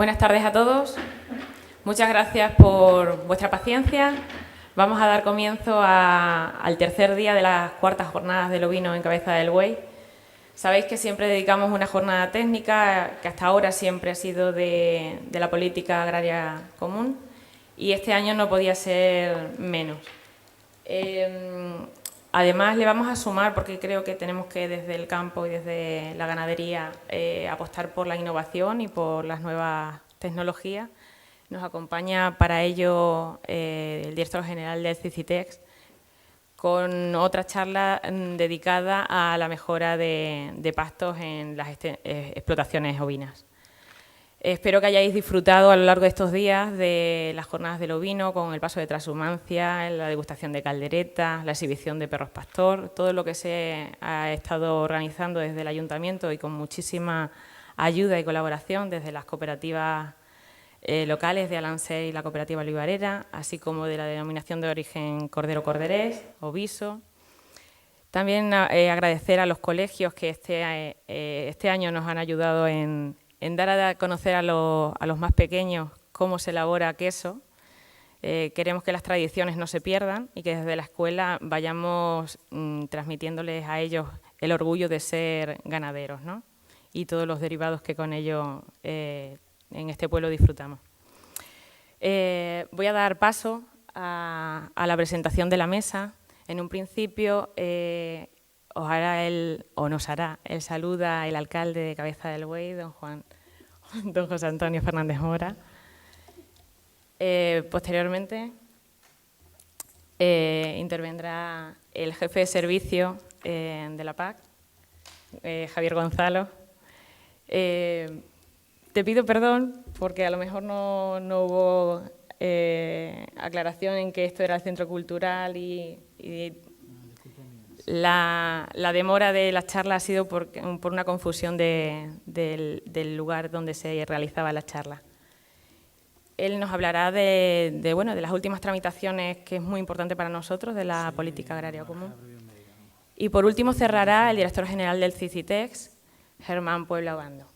Buenas tardes a todos. Muchas gracias por vuestra paciencia. Vamos a dar comienzo al tercer día de las cuartas jornadas del ovino en Cabeza del Buey. Sabéis que siempre dedicamos una jornada técnica, que hasta ahora siempre ha sido de la política agraria común, y este año no podía ser menos. Además, le vamos a sumar, porque creo que tenemos que desde el campo y desde la ganadería apostar por la innovación y por las nuevas tecnologías. Nos acompaña para ello el director general del CICITEX, con otra charla dedicada a la mejora de pastos en las explotaciones ovinas. Espero que hayáis disfrutado a lo largo de estos días de las jornadas del ovino, con el paso de transhumancia, la degustación de calderetas, la exhibición de perros pastor, todo lo que se ha estado organizando desde el ayuntamiento y con muchísima ayuda y colaboración desde las cooperativas locales de Alancer y la cooperativa olivarera, así como de la denominación de origen Cordero Corderés, Oviso. También agradecer a los colegios que este año nos han ayudado en dar a conocer a los más pequeños cómo se elabora queso. Queremos que las tradiciones no se pierdan y que desde la escuela vayamos transmitiéndoles a ellos el orgullo de ser ganaderos, ¿no? Y todos los derivados que con ello en este pueblo disfrutamos. Voy a dar paso a la presentación de la mesa. En un principio nos hará el saludo el alcalde de Cabeza del Buey, don José Antonio Fernández Mora. Posteriormente intervendrá el jefe de servicio de la PAC, Javier Gonzalo. Te pido perdón porque a lo mejor no hubo aclaración en que esto era el centro cultural y la demora de la charla ha sido por una confusión del lugar donde se realizaba la charla. Él nos hablará de las últimas tramitaciones, que es muy importante para nosotros, de la política agraria común. Y por último cerrará el director general del CICITEX, Germán Puebla Obando.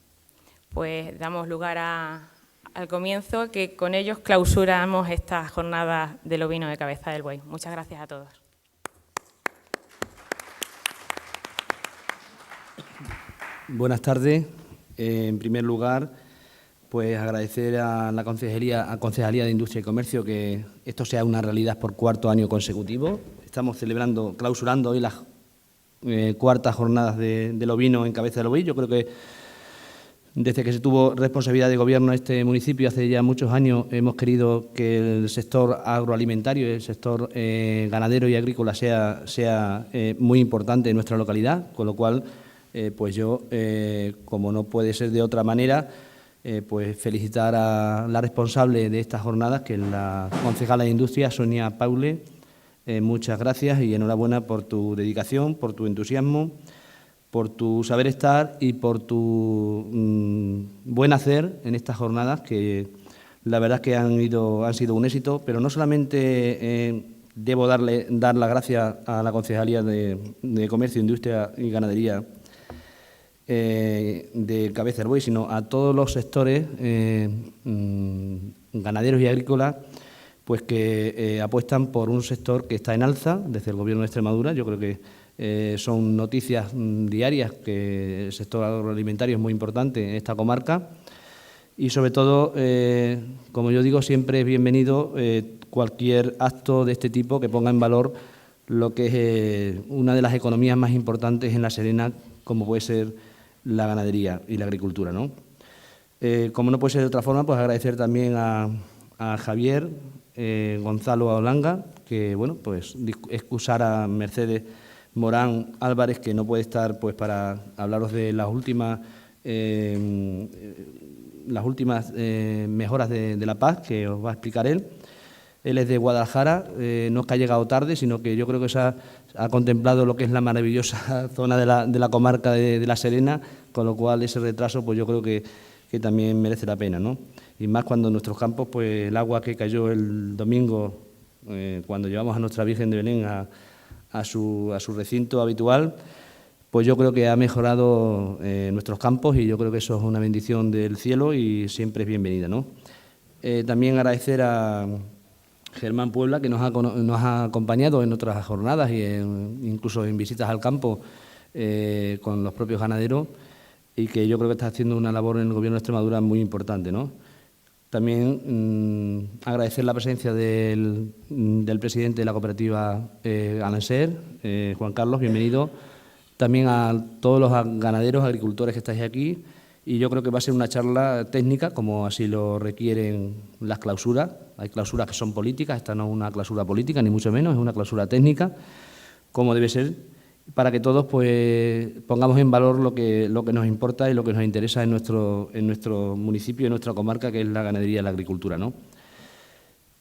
Pues damos lugar al comienzo, que con ellos clausuramos esta jornada del ovino de Cabeza del Buey. Muchas gracias a todos. Buenas tardes. En primer lugar, pues agradecer a la Concejalía de Industria y Comercio que esto sea una realidad por cuarto año consecutivo. Estamos clausurando hoy las cuartas jornadas del ovino en Cabeza del Buey. Yo creo que desde que se tuvo responsabilidad de gobierno en este municipio hace ya muchos años hemos querido que el sector agroalimentario y el sector ganadero y agrícola sea muy importante en nuestra localidad, con lo cual pues yo, como no puede ser de otra manera, pues felicitar a la responsable de estas jornadas, que es la concejala de Industria, Sonia Paule. Muchas gracias y enhorabuena por tu dedicación, por tu entusiasmo, por tu saber estar y por tu buen hacer en estas jornadas, que la verdad es que han sido un éxito, pero no solamente debo dar las gracias a la Concejalía de Comercio, Industria y Ganadería de Cabeza del Buey, sino a todos los sectores ganaderos y agrícolas, pues que apuestan por un sector que está en alza desde el Gobierno de Extremadura. Yo creo que son noticias diarias que el sector agroalimentario es muy importante en esta comarca y, sobre todo, como yo digo, siempre es bienvenido cualquier acto de este tipo que ponga en valor lo que es una de las economías más importantes en La Serena, como puede ser la ganadería y la agricultura, ¿no? Como no puede ser de otra forma, pues agradecer también a Javier Gonzalo Olanga, que, bueno, pues excusar a Mercedes Morán Álvarez, que no puede estar, pues, para hablaros de las últimas mejoras de La Paz, que os va a explicar él. Él es de Guadalajara, no es que ha llegado tarde, sino que yo creo que ha contemplado lo que es la maravillosa zona de la comarca de La Serena, con lo cual ese retraso, pues yo creo que también merece la pena, ¿no? Y más cuando en nuestros campos, pues el agua que cayó el domingo, cuando llevamos a nuestra Virgen de Belén a su recinto habitual, pues yo creo que ha mejorado nuestros campos y yo creo que eso es una bendición del cielo y siempre es bienvenida, ¿no? También agradecer a Germán Puebla, que nos ha acompañado en otras jornadas y incluso en visitas al campo con los propios ganaderos y que yo creo que está haciendo una labor en el Gobierno de Extremadura muy importante, ¿no? También agradecer la presencia del presidente de la cooperativa Alanser, Juan Carlos, bienvenido. También a todos los ganaderos, agricultores que estáis aquí. Y yo creo que va a ser una charla técnica, como así lo requieren las clausuras. Hay clausuras que son políticas, esta no es una clausura política, ni mucho menos, es una clausura técnica, como debe ser, para que todos pues pongamos en valor lo que nos importa y lo que nos interesa en nuestro municipio, en nuestra comarca, que es la ganadería y la agricultura, ¿no?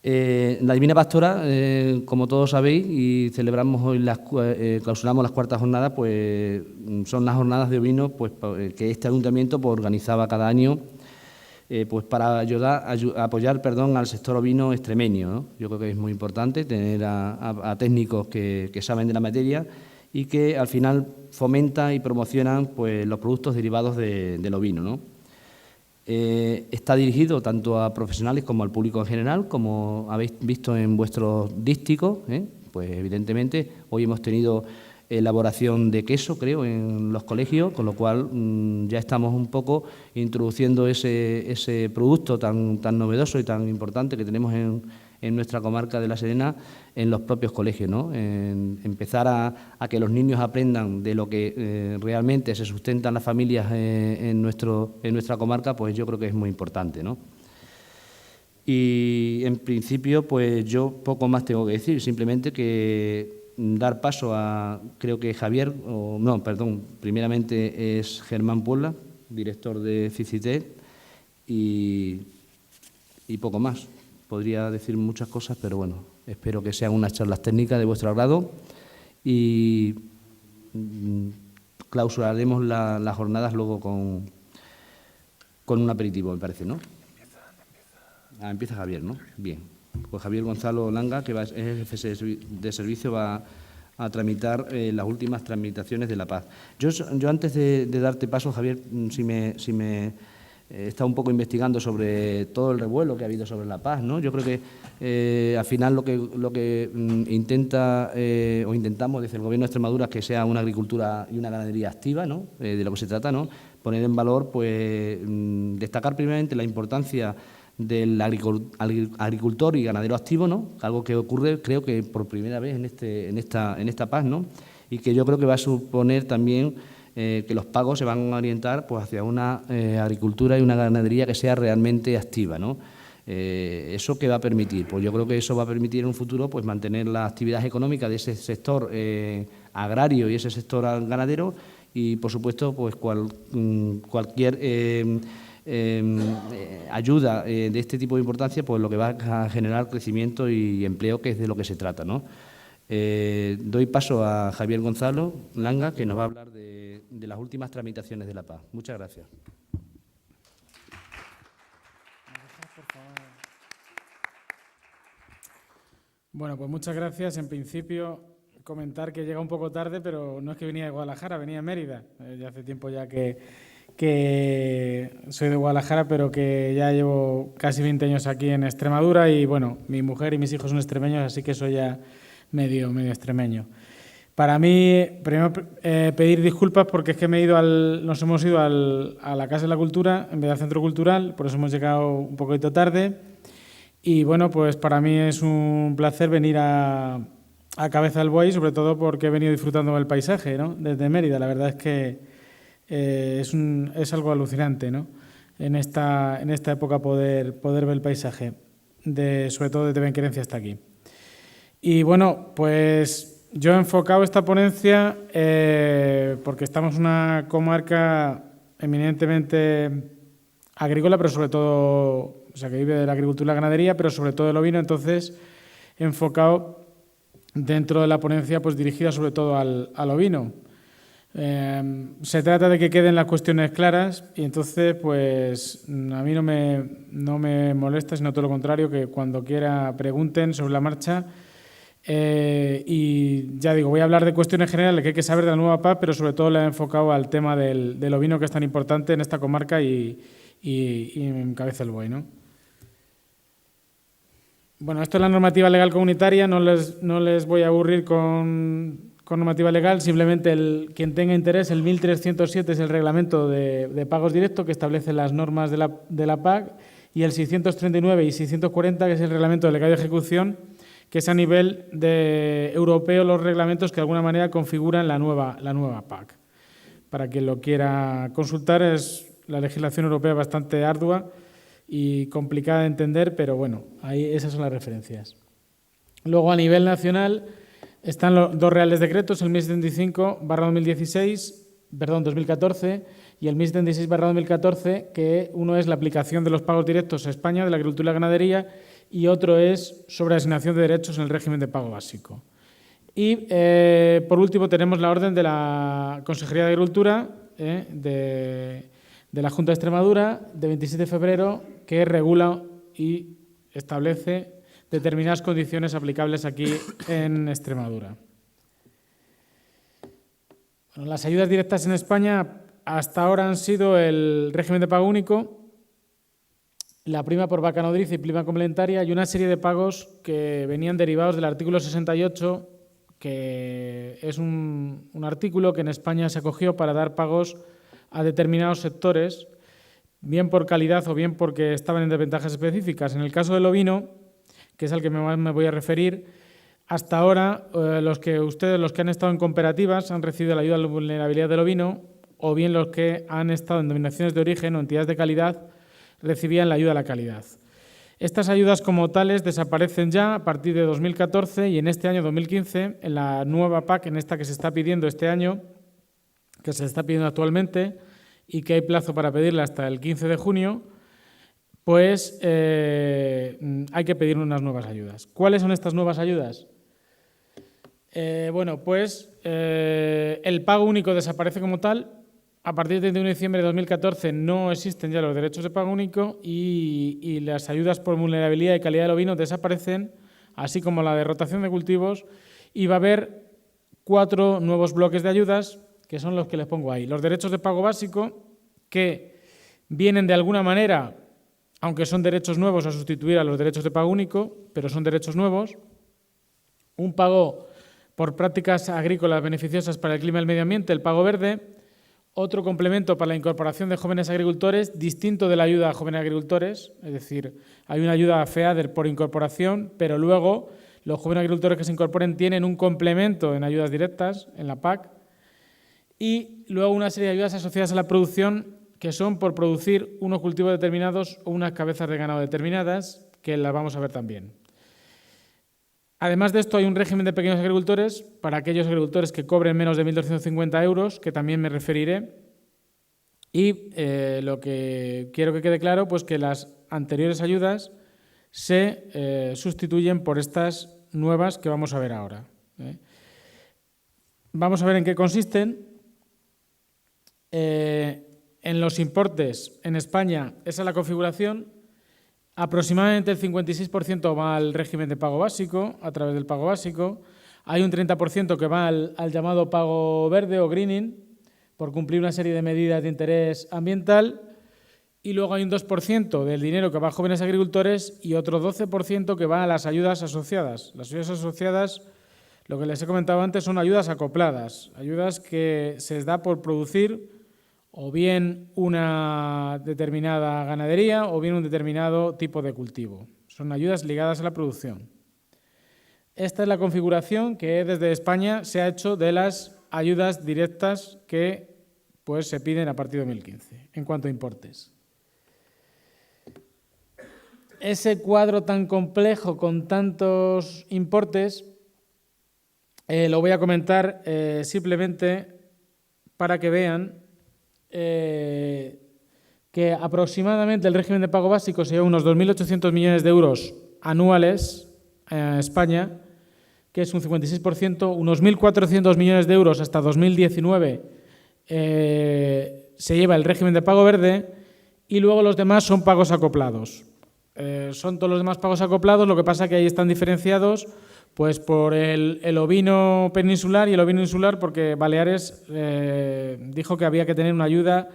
La Divina Pastora, como todos sabéis, y celebramos hoy clausuramos las cuartas jornadas, pues son las jornadas de ovino pues, que este ayuntamiento pues, organizaba cada año pues para apoyar al sector ovino extremeño, ¿no? Yo creo que es muy importante tener a técnicos que saben de la materia y que al final fomentan y promocionan pues, los productos derivados del ovino, ¿no? Está dirigido tanto a profesionales como al público en general, como habéis visto en vuestros dísticos, pues evidentemente hoy hemos tenido elaboración de queso, creo, en los colegios, con lo cual ya estamos un poco introduciendo ese producto tan novedoso y tan importante que tenemos en nuestra comarca de La Serena en los propios colegios, ¿no? En empezar a que los niños aprendan de lo que realmente se sustentan las familias en nuestra comarca, pues yo creo que es muy importante, ¿no? Y en principio, pues yo poco más tengo que decir, simplemente que dar paso a, creo que primeramente es Germán Puebla, director de CICITEC, y poco más. Podría decir muchas cosas, pero bueno, espero que sean unas charlas técnicas de vuestro agrado y clausuraremos las jornadas luego con un aperitivo, me parece, ¿no? Empieza Javier, ¿no? Bien. Pues Javier Gonzalo Langa, que es el jefe de servicio, va a tramitar las últimas tramitaciones de la paz. Yo antes de darte paso, Javier, si me he estado un poco investigando sobre todo el revuelo que ha habido sobre la paz, ¿no? Yo creo que al final lo que intentamos desde el Gobierno de Extremadura es que sea una agricultura y una ganadería activa, ¿no? De lo que se trata, ¿no? Poner en valor, pues, destacar primeramente la importancia del agricultor y ganadero activo, ¿no? Algo que ocurre, creo que por primera vez en esta paz, ¿no? Y que yo creo que va a suponer también que los pagos se van a orientar pues, hacia una agricultura y una ganadería que sea realmente activa, ¿no? ¿Eso qué va a permitir? Pues yo creo que eso va a permitir en un futuro pues, mantener la actividad económica de ese sector agrario y ese sector ganadero y, por supuesto, pues cualquier ayuda de este tipo de importancia, pues lo que va a generar crecimiento y empleo, que es de lo que se trata, ¿no? Doy paso a Javier Gonzalo Langa, que nos va a hablar de las últimas tramitaciones de la paz. Muchas gracias. Bueno, pues muchas gracias. En principio, comentar que llega un poco tarde, pero no es que venía de Guadalajara, venía de Mérida. Ya hace tiempo ya que soy de Guadalajara, pero que ya llevo casi 20 años aquí en Extremadura y, bueno, mi mujer y mis hijos son extremeños, así que soy ya medio extremeño. Para mí, primero pedir disculpas porque es que nos hemos ido a la Casa de la Cultura en vez del Centro Cultural, por eso hemos llegado un poquito tarde. Y bueno, pues para mí es un placer venir a Cabeza del Buey, sobre todo porque he venido disfrutando del paisaje, ¿no? Desde Mérida. La verdad es que es algo alucinante, ¿no? En esta época poder ver el paisaje, sobre todo desde Benquerencia hasta aquí. Y bueno, pues yo he enfocado esta ponencia porque estamos en una comarca eminentemente agrícola, pero sobre todo, o sea, que vive de la agricultura y la ganadería, pero sobre todo del ovino. Entonces, he enfocado dentro de la ponencia, pues dirigida sobre todo al ovino. Se trata de que queden las cuestiones claras y entonces, pues, a mí no me molesta, sino todo lo contrario, que cuando quiera pregunten sobre la marcha Y ya digo, voy a hablar de cuestiones generales que hay que saber de la nueva PAC, pero sobre todo le he enfocado al tema del ovino, que es tan importante en esta comarca y en cabeza el buey, ¿no? Bueno, esto es la normativa legal comunitaria, no les voy a aburrir con normativa legal, simplemente quien tenga interés, el 1307 es el reglamento de pagos directos que establece las normas de la PAC, y el 639 y 640, que es el reglamento delegado de ejecución, que es a nivel europeo los reglamentos que de alguna manera configuran la nueva PAC. Para quien lo quiera consultar, la legislación europea es bastante ardua y complicada de entender, pero bueno, ahí esas son las referencias. Luego, a nivel nacional, están los dos reales decretos, el 1075/2014 y el 1076/2014, que uno es la aplicación de los pagos directos a España de la agricultura y la ganadería y otro es sobre asignación de derechos en el régimen de pago básico. Y, por último, tenemos la orden de la Consejería de Agricultura de la Junta de Extremadura de 27 de febrero, que regula y establece determinadas condiciones aplicables aquí en Extremadura. Bueno, las ayudas directas en España hasta ahora han sido el régimen de pago único, la prima por vaca nodriza y prima complementaria y una serie de pagos que venían derivados del artículo 68, que es un artículo que en España se acogió para dar pagos a determinados sectores, bien por calidad o bien porque estaban en desventajas específicas. En el caso del ovino, que es al que más me voy a referir, hasta ahora los que han estado en cooperativas han recibido la ayuda a la vulnerabilidad del ovino, o bien los que han estado en denominaciones de origen o entidades de calidad recibían la ayuda a la calidad. Estas ayudas como tales desaparecen ya a partir de 2014 y en este año 2015, en la nueva PAC, en esta que se está pidiendo este año, que se está pidiendo actualmente y que hay plazo para pedirla hasta el 15 de junio, pues hay que pedir unas nuevas ayudas. ¿Cuáles son estas nuevas ayudas? Bueno, pues el pago único desaparece como tal. A partir del 31 de diciembre de 2014 no existen ya los derechos de pago único y las ayudas por vulnerabilidad y calidad del ovino desaparecen, así como la de rotación de cultivos, y va a haber 4 nuevos bloques de ayudas, que son los que les pongo ahí. Los derechos de pago básico, que vienen de alguna manera, aunque son derechos nuevos, a sustituir a los derechos de pago único, pero son derechos nuevos. Un pago por prácticas agrícolas beneficiosas para el clima y el medio ambiente, el pago verde. Otro complemento para la incorporación de jóvenes agricultores, distinto de la ayuda a jóvenes agricultores, es decir, hay una ayuda a FEADER por incorporación, pero luego los jóvenes agricultores que se incorporen tienen un complemento en ayudas directas, en la PAC, y luego una serie de ayudas asociadas a la producción que son por producir unos cultivos determinados o unas cabezas de ganado determinadas, que las vamos a ver también. Además de esto, hay un régimen de pequeños agricultores para aquellos agricultores que cobren menos de 1.250 euros, que también me referiré. Y lo que quiero que quede claro, pues que las anteriores ayudas se sustituyen por estas nuevas que vamos a ver ahora. Vamos a ver en qué consisten. En los importes, en España, esa es la configuración. Aproximadamente el 56% va al régimen de pago básico, a través del pago básico. Hay un 30% que va al llamado pago verde o greening, por cumplir una serie de medidas de interés ambiental. Y luego hay un 2% del dinero que va a jóvenes agricultores y otro 12% que va a las ayudas asociadas. Las ayudas asociadas, lo que les he comentado antes, son ayudas acopladas, ayudas que se les da por producir o bien una determinada ganadería o bien un determinado tipo de cultivo. Son ayudas ligadas a la producción. Esta es la configuración que desde España se ha hecho de las ayudas directas que pues, se piden a partir de 2015, en cuanto a importes. Ese cuadro tan complejo con tantos importes lo voy a comentar simplemente para que vean que aproximadamente el régimen de pago básico sería unos 2.800 millones de euros anuales en España, que es un 56%, unos 1.400 millones de euros hasta 2019 se lleva el régimen de pago verde y luego los demás son pagos acoplados. Son todos los demás pagos acoplados, lo que pasa que ahí están diferenciados Pues por el ovino peninsular y el ovino insular, porque Baleares dijo que había que tener una ayuda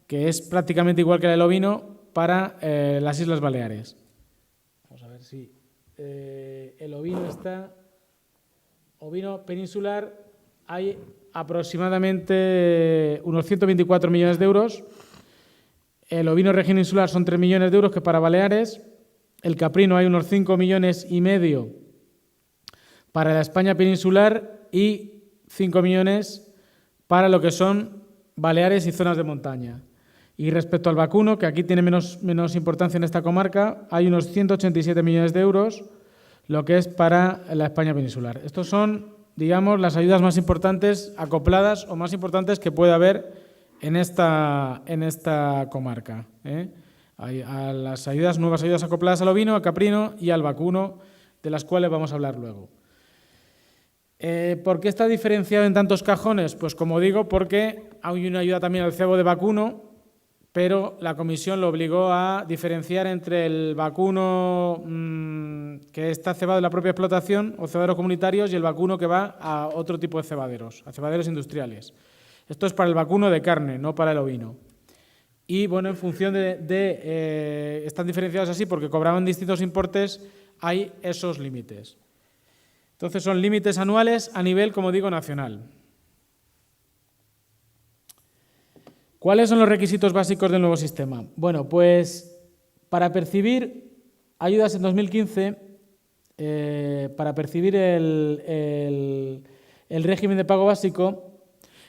que es prácticamente igual que la del ovino para las Islas Baleares. Vamos a ver si el ovino está... Ovino peninsular hay aproximadamente unos 124 millones de euros. El ovino región insular son 3 millones de euros, que para Baleares. El caprino hay unos 5,5 millones para la España peninsular y 5 millones para lo que son Baleares y zonas de montaña. Y respecto al vacuno, que aquí tiene menos importancia en esta comarca, hay unos 187 millones de euros, lo que es para la España peninsular. Estos son, digamos, las ayudas más importantes acopladas o más importantes que puede haber en esta comarca. Hay a las nuevas ayudas acopladas al ovino, al caprino y al vacuno, de las cuales vamos a hablar luego. ¿Por qué está diferenciado en tantos cajones? Pues como digo, porque hay una ayuda también al cebo de vacuno, pero la comisión lo obligó a diferenciar entre el vacuno que está cebado en la propia explotación o cebaderos comunitarios y el vacuno que va a otro tipo de cebaderos, a cebaderos industriales. Esto es para el vacuno de carne, no para el ovino. Y bueno, en función están diferenciados así porque cobraban distintos importes, hay esos límites. Entonces son límites anuales a nivel, como digo, nacional. ¿Cuáles son los requisitos básicos del nuevo sistema? Bueno, pues para percibir ayudas en 2015, para percibir el régimen de pago básico,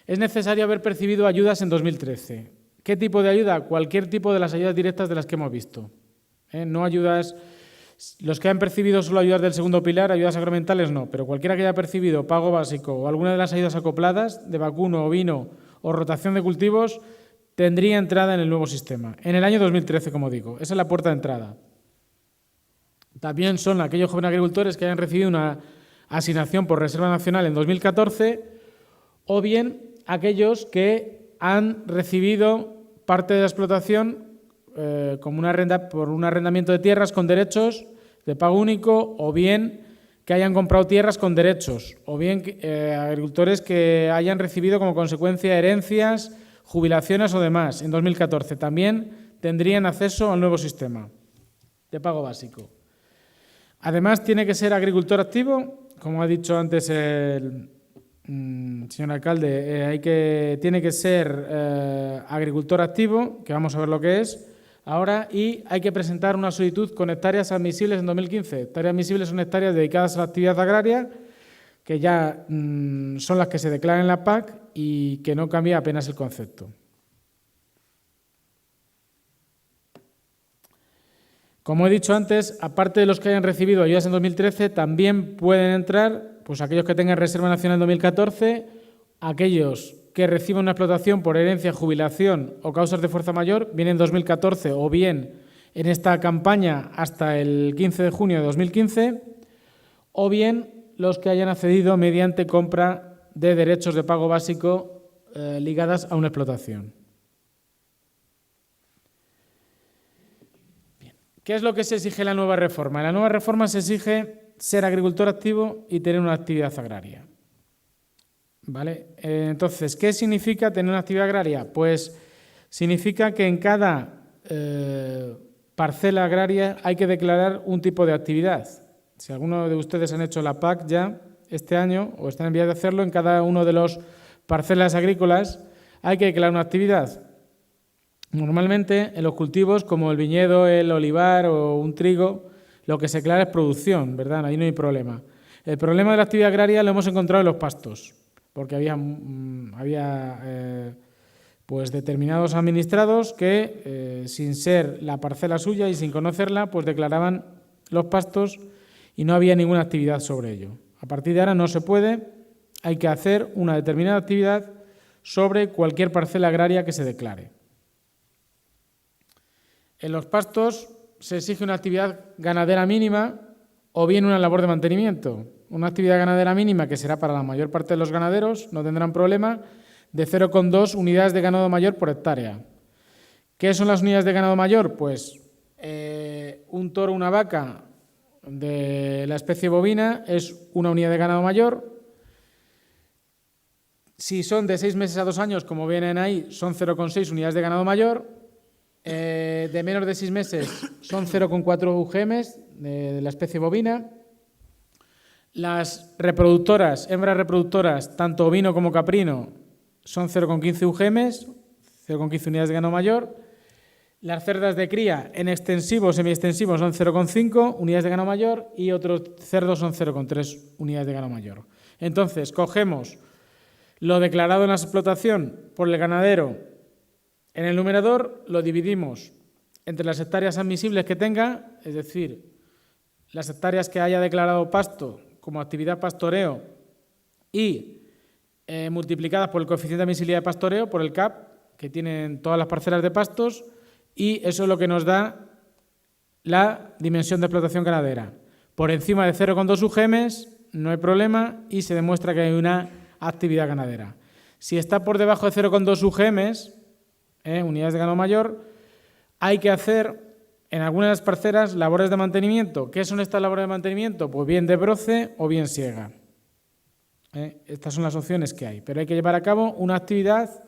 es necesario haber percibido ayudas en 2013. ¿Qué tipo de ayuda? Cualquier tipo de las ayudas directas de las que hemos visto. No ayudas... Los que han percibido solo ayudas del segundo pilar, ayudas agroambientales no, pero cualquiera que haya percibido pago básico o alguna de las ayudas acopladas de vacuno, ovino o rotación de cultivos tendría entrada en el nuevo sistema. En el año 2013, como digo, esa es la puerta de entrada. También son aquellos jóvenes agricultores que hayan recibido una asignación por Reserva Nacional en 2014 o bien aquellos que han recibido parte de la explotación como por un arrendamiento de tierras con derechos de pago único, o bien que hayan comprado tierras con derechos, o bien agricultores que hayan recibido como consecuencia herencias, jubilaciones o demás en 2014. También tendrían acceso al nuevo sistema de pago básico. Además, tiene que ser agricultor activo, como ha dicho antes el señor alcalde, tiene que ser agricultor activo, que vamos a ver lo que es ahora, y hay que presentar una solicitud con hectáreas admisibles en 2015. Hectáreas admisibles son hectáreas dedicadas a la actividad agraria, que ya son las que se declaran en la PAC y que no cambia apenas el concepto. Como he dicho antes, aparte de los que hayan recibido ayudas en 2013, también pueden entrar pues aquellos que tengan Reserva Nacional en 2014, aquellos que reciban una explotación por herencia, jubilación o causas de fuerza mayor, bien en 2014 o bien en esta campaña hasta el 15 de junio de 2015, o bien los que hayan accedido mediante compra de derechos de pago básico ligadas a una explotación. Bien. ¿Qué es lo que se exige en la nueva reforma? En la nueva reforma se exige ser agricultor activo y tener una actividad agraria. ¿Vale? Entonces, ¿qué significa tener una actividad agraria? Pues significa que en cada parcela agraria hay que declarar un tipo de actividad. Si alguno de ustedes han hecho la PAC ya este año o están en vías de hacerlo, en cada uno de los parcelas agrícolas hay que declarar una actividad. Normalmente en los cultivos como el viñedo, el olivar o un trigo, lo que se declara es producción, ¿verdad? Ahí no hay problema. El problema de la actividad agraria lo hemos encontrado en los pastos, porque había pues determinados administrados que, sin ser la parcela suya y sin conocerla, pues declaraban los pastos y no había ninguna actividad sobre ello. A partir de ahora no se puede, hay que hacer una determinada actividad sobre cualquier parcela agraria que se declare. En los pastos se exige una actividad ganadera mínima o bien una labor de mantenimiento. Una actividad ganadera mínima, que será para la mayor parte de los ganaderos, no tendrán problema, de 0,2 unidades de ganado mayor por hectárea. ¿Qué son las unidades de ganado mayor? Pues un toro o una vaca de la especie bovina es una unidad de ganado mayor. Si son de 6 meses a 2 años, como vienen ahí, son 0,6 unidades de ganado mayor. De menos de 6 meses son 0,4 UGMs de la especie bovina. Las reproductoras, hembras reproductoras, tanto ovino como caprino, son 0,15 UGMs, 0,15 unidades de ganado mayor. Las cerdas de cría en extensivo o semiextensivo son 0,5 unidades de ganado mayor y otros cerdos son 0,3 unidades de ganado mayor. Entonces, cogemos lo declarado en la explotación por el ganadero en el numerador, lo dividimos entre las hectáreas admisibles que tenga, es decir, las hectáreas que haya declarado pasto como actividad pastoreo y multiplicadas por el coeficiente de admisibilidad de pastoreo, por el CAP, que tienen todas las parcelas de pastos, y eso es lo que nos da la dimensión de explotación ganadera. Por encima de 0,2 UGMs no hay problema y se demuestra que hay una actividad ganadera. Si está por debajo de 0,2 UGMs, unidades de ganado mayor, hay que hacer en algunas de las parcelas labores de mantenimiento. ¿Qué son estas labores de mantenimiento? Pues bien de broce o bien siega. Estas son las opciones que hay, pero hay que llevar a cabo una actividad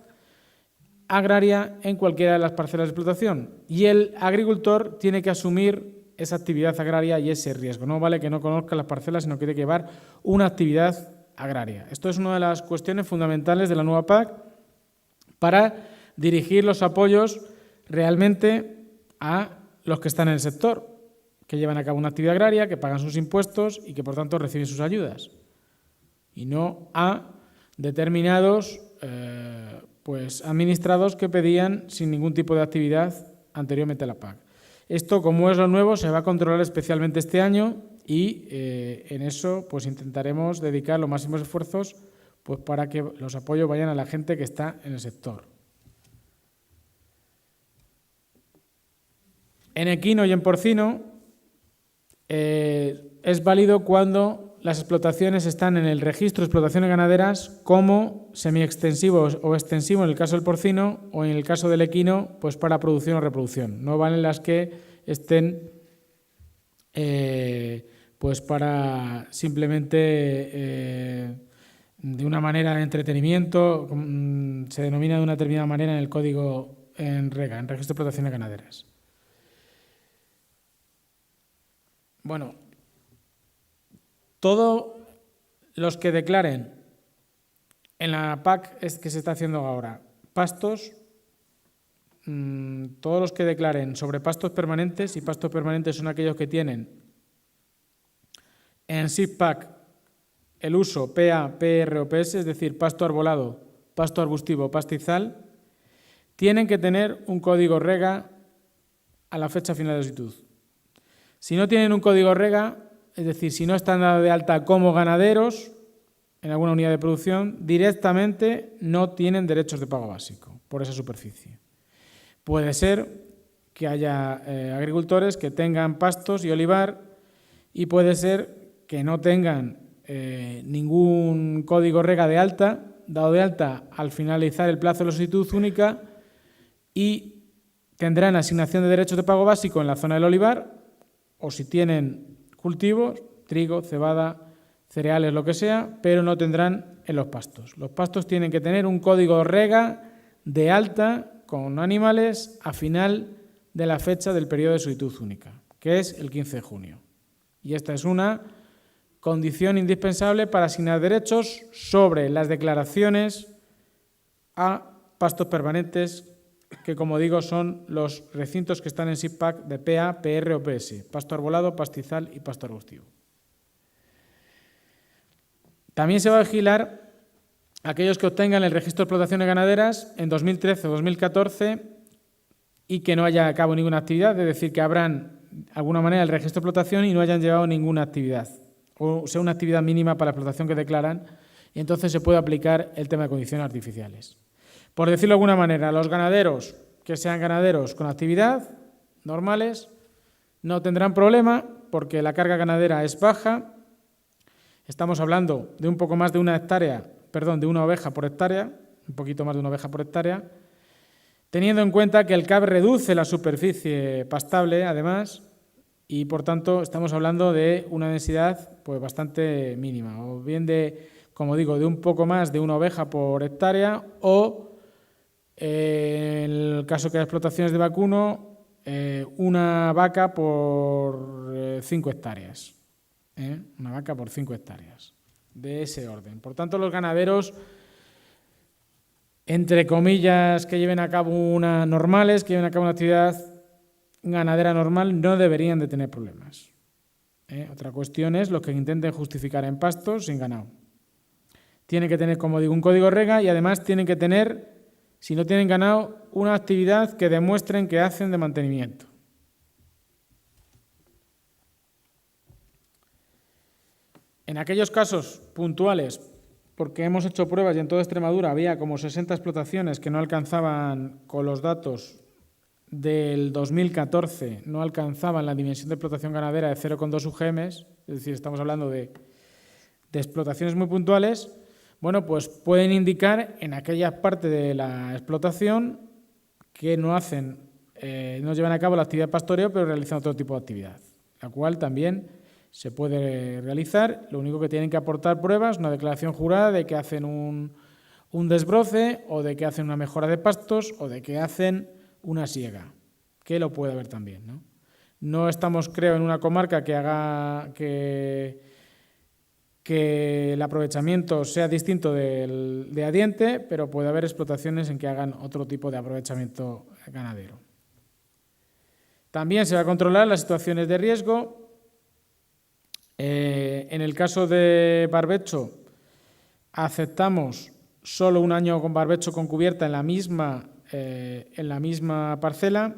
agraria en cualquiera de las parcelas de explotación y el agricultor tiene que asumir esa actividad agraria y ese riesgo. No vale que no conozca las parcelas, sino que tiene que llevar una actividad agraria. Esto es una de las cuestiones fundamentales de la nueva PAC para dirigir los apoyos realmente a los que están en el sector, que llevan a cabo una actividad agraria, que pagan sus impuestos y que por tanto reciben sus ayudas, y no a determinados administrados que pedían sin ningún tipo de actividad anteriormente a la PAC. Esto, como es lo nuevo, se va a controlar especialmente este año y en eso pues intentaremos dedicar los máximos esfuerzos pues, para que los apoyos vayan a la gente que está en el sector. En equino y en porcino es válido cuando las explotaciones están en el registro de explotaciones ganaderas como semiextensivos o extensivos en el caso del porcino o en el caso del equino pues para producción o reproducción. No valen las que estén pues para simplemente de una manera de entretenimiento, se denomina de una determinada manera en el código en REGA, en Registro de Explotaciones Ganaderas. Bueno, todos los que declaren en la PAC que se está haciendo ahora pastos, todos los que declaren sobre pastos permanentes, y pastos permanentes son aquellos que tienen en SIPPAC el uso PA, PR o PS, es decir, pasto arbolado, pasto arbustivo, pastizal, tienen que tener un código REGA a la fecha final de solicitud. Si no tienen un código REGA, es decir, si no están dados de alta como ganaderos en alguna unidad de producción, directamente no tienen derechos de pago básico por esa superficie. Puede ser que haya agricultores que tengan pastos y olivar y puede ser que no tengan ningún código REGA de alta, dado de alta al finalizar el plazo de la solicitud única y tendrán asignación de derechos de pago básico en la zona del olivar o si tienen cultivos, trigo, cebada, cereales, lo que sea, pero no tendrán en los pastos. Los pastos tienen que tener un código REGA de alta con animales a final de la fecha del periodo de solicitud única, que es el 15 de junio. Y esta es una condición indispensable para asignar derechos sobre las declaraciones a pastos permanentes, que como digo son los recintos que están en SIPPAC de PA, PR o PS, pasto arbolado, pastizal y pasto arbustivo. También se va a vigilar a aquellos que obtengan el registro de explotaciones ganaderas en 2013 o 2014 y que no haya a cabo ninguna actividad, es decir, que habrán de alguna manera el registro de explotación y no hayan llevado ninguna actividad, o sea, una actividad mínima para la explotación que declaran, y entonces se puede aplicar el tema de condiciones artificiales. Por decirlo de alguna manera, los ganaderos que sean ganaderos con actividad normales no tendrán problema porque la carga ganadera es baja. Estamos hablando de un poco más de de una oveja por hectárea, un poquito más de una oveja por hectárea, teniendo en cuenta que el CAP reduce la superficie pastable, además, y por tanto estamos hablando de una densidad pues bastante mínima, o bien de, como digo, de un poco más de una oveja por hectárea, o en el caso que haya explotaciones de vacuno, una vaca por 5 hectáreas. Una vaca por 5 hectáreas, de ese orden. Por tanto, los ganaderos, entre comillas, que lleven a cabo una actividad ganadera normal, no deberían de tener problemas. Otra cuestión es los que intenten justificar en pastos sin ganado. Tienen que tener, como digo, un código REGA, y además tienen que tener, si no tienen ganado, una actividad que demuestren que hacen de mantenimiento. En aquellos casos puntuales, porque hemos hecho pruebas y en toda Extremadura había como 60 explotaciones que no alcanzaban, con los datos del 2014, no alcanzaban la dimensión de explotación ganadera de 0,2 UGM, es decir, estamos hablando de explotaciones muy puntuales, bueno, pues pueden indicar en aquella parte de la explotación que no llevan a cabo la actividad de pastoreo, pero realizan otro tipo de actividad, la cual también se puede realizar. Lo único que tienen que aportar pruebas, una declaración jurada de que hacen un desbroce, o de que hacen una mejora de pastos, o de que hacen una siega, que lo puede haber también, ¿no? No estamos, creo, en una comarca que haga que el aprovechamiento sea distinto de Adiente, pero puede haber explotaciones en que hagan otro tipo de aprovechamiento ganadero. También se va a controlar las situaciones de riesgo. En el caso de barbecho, aceptamos solo un año con barbecho con cubierta en la misma parcela.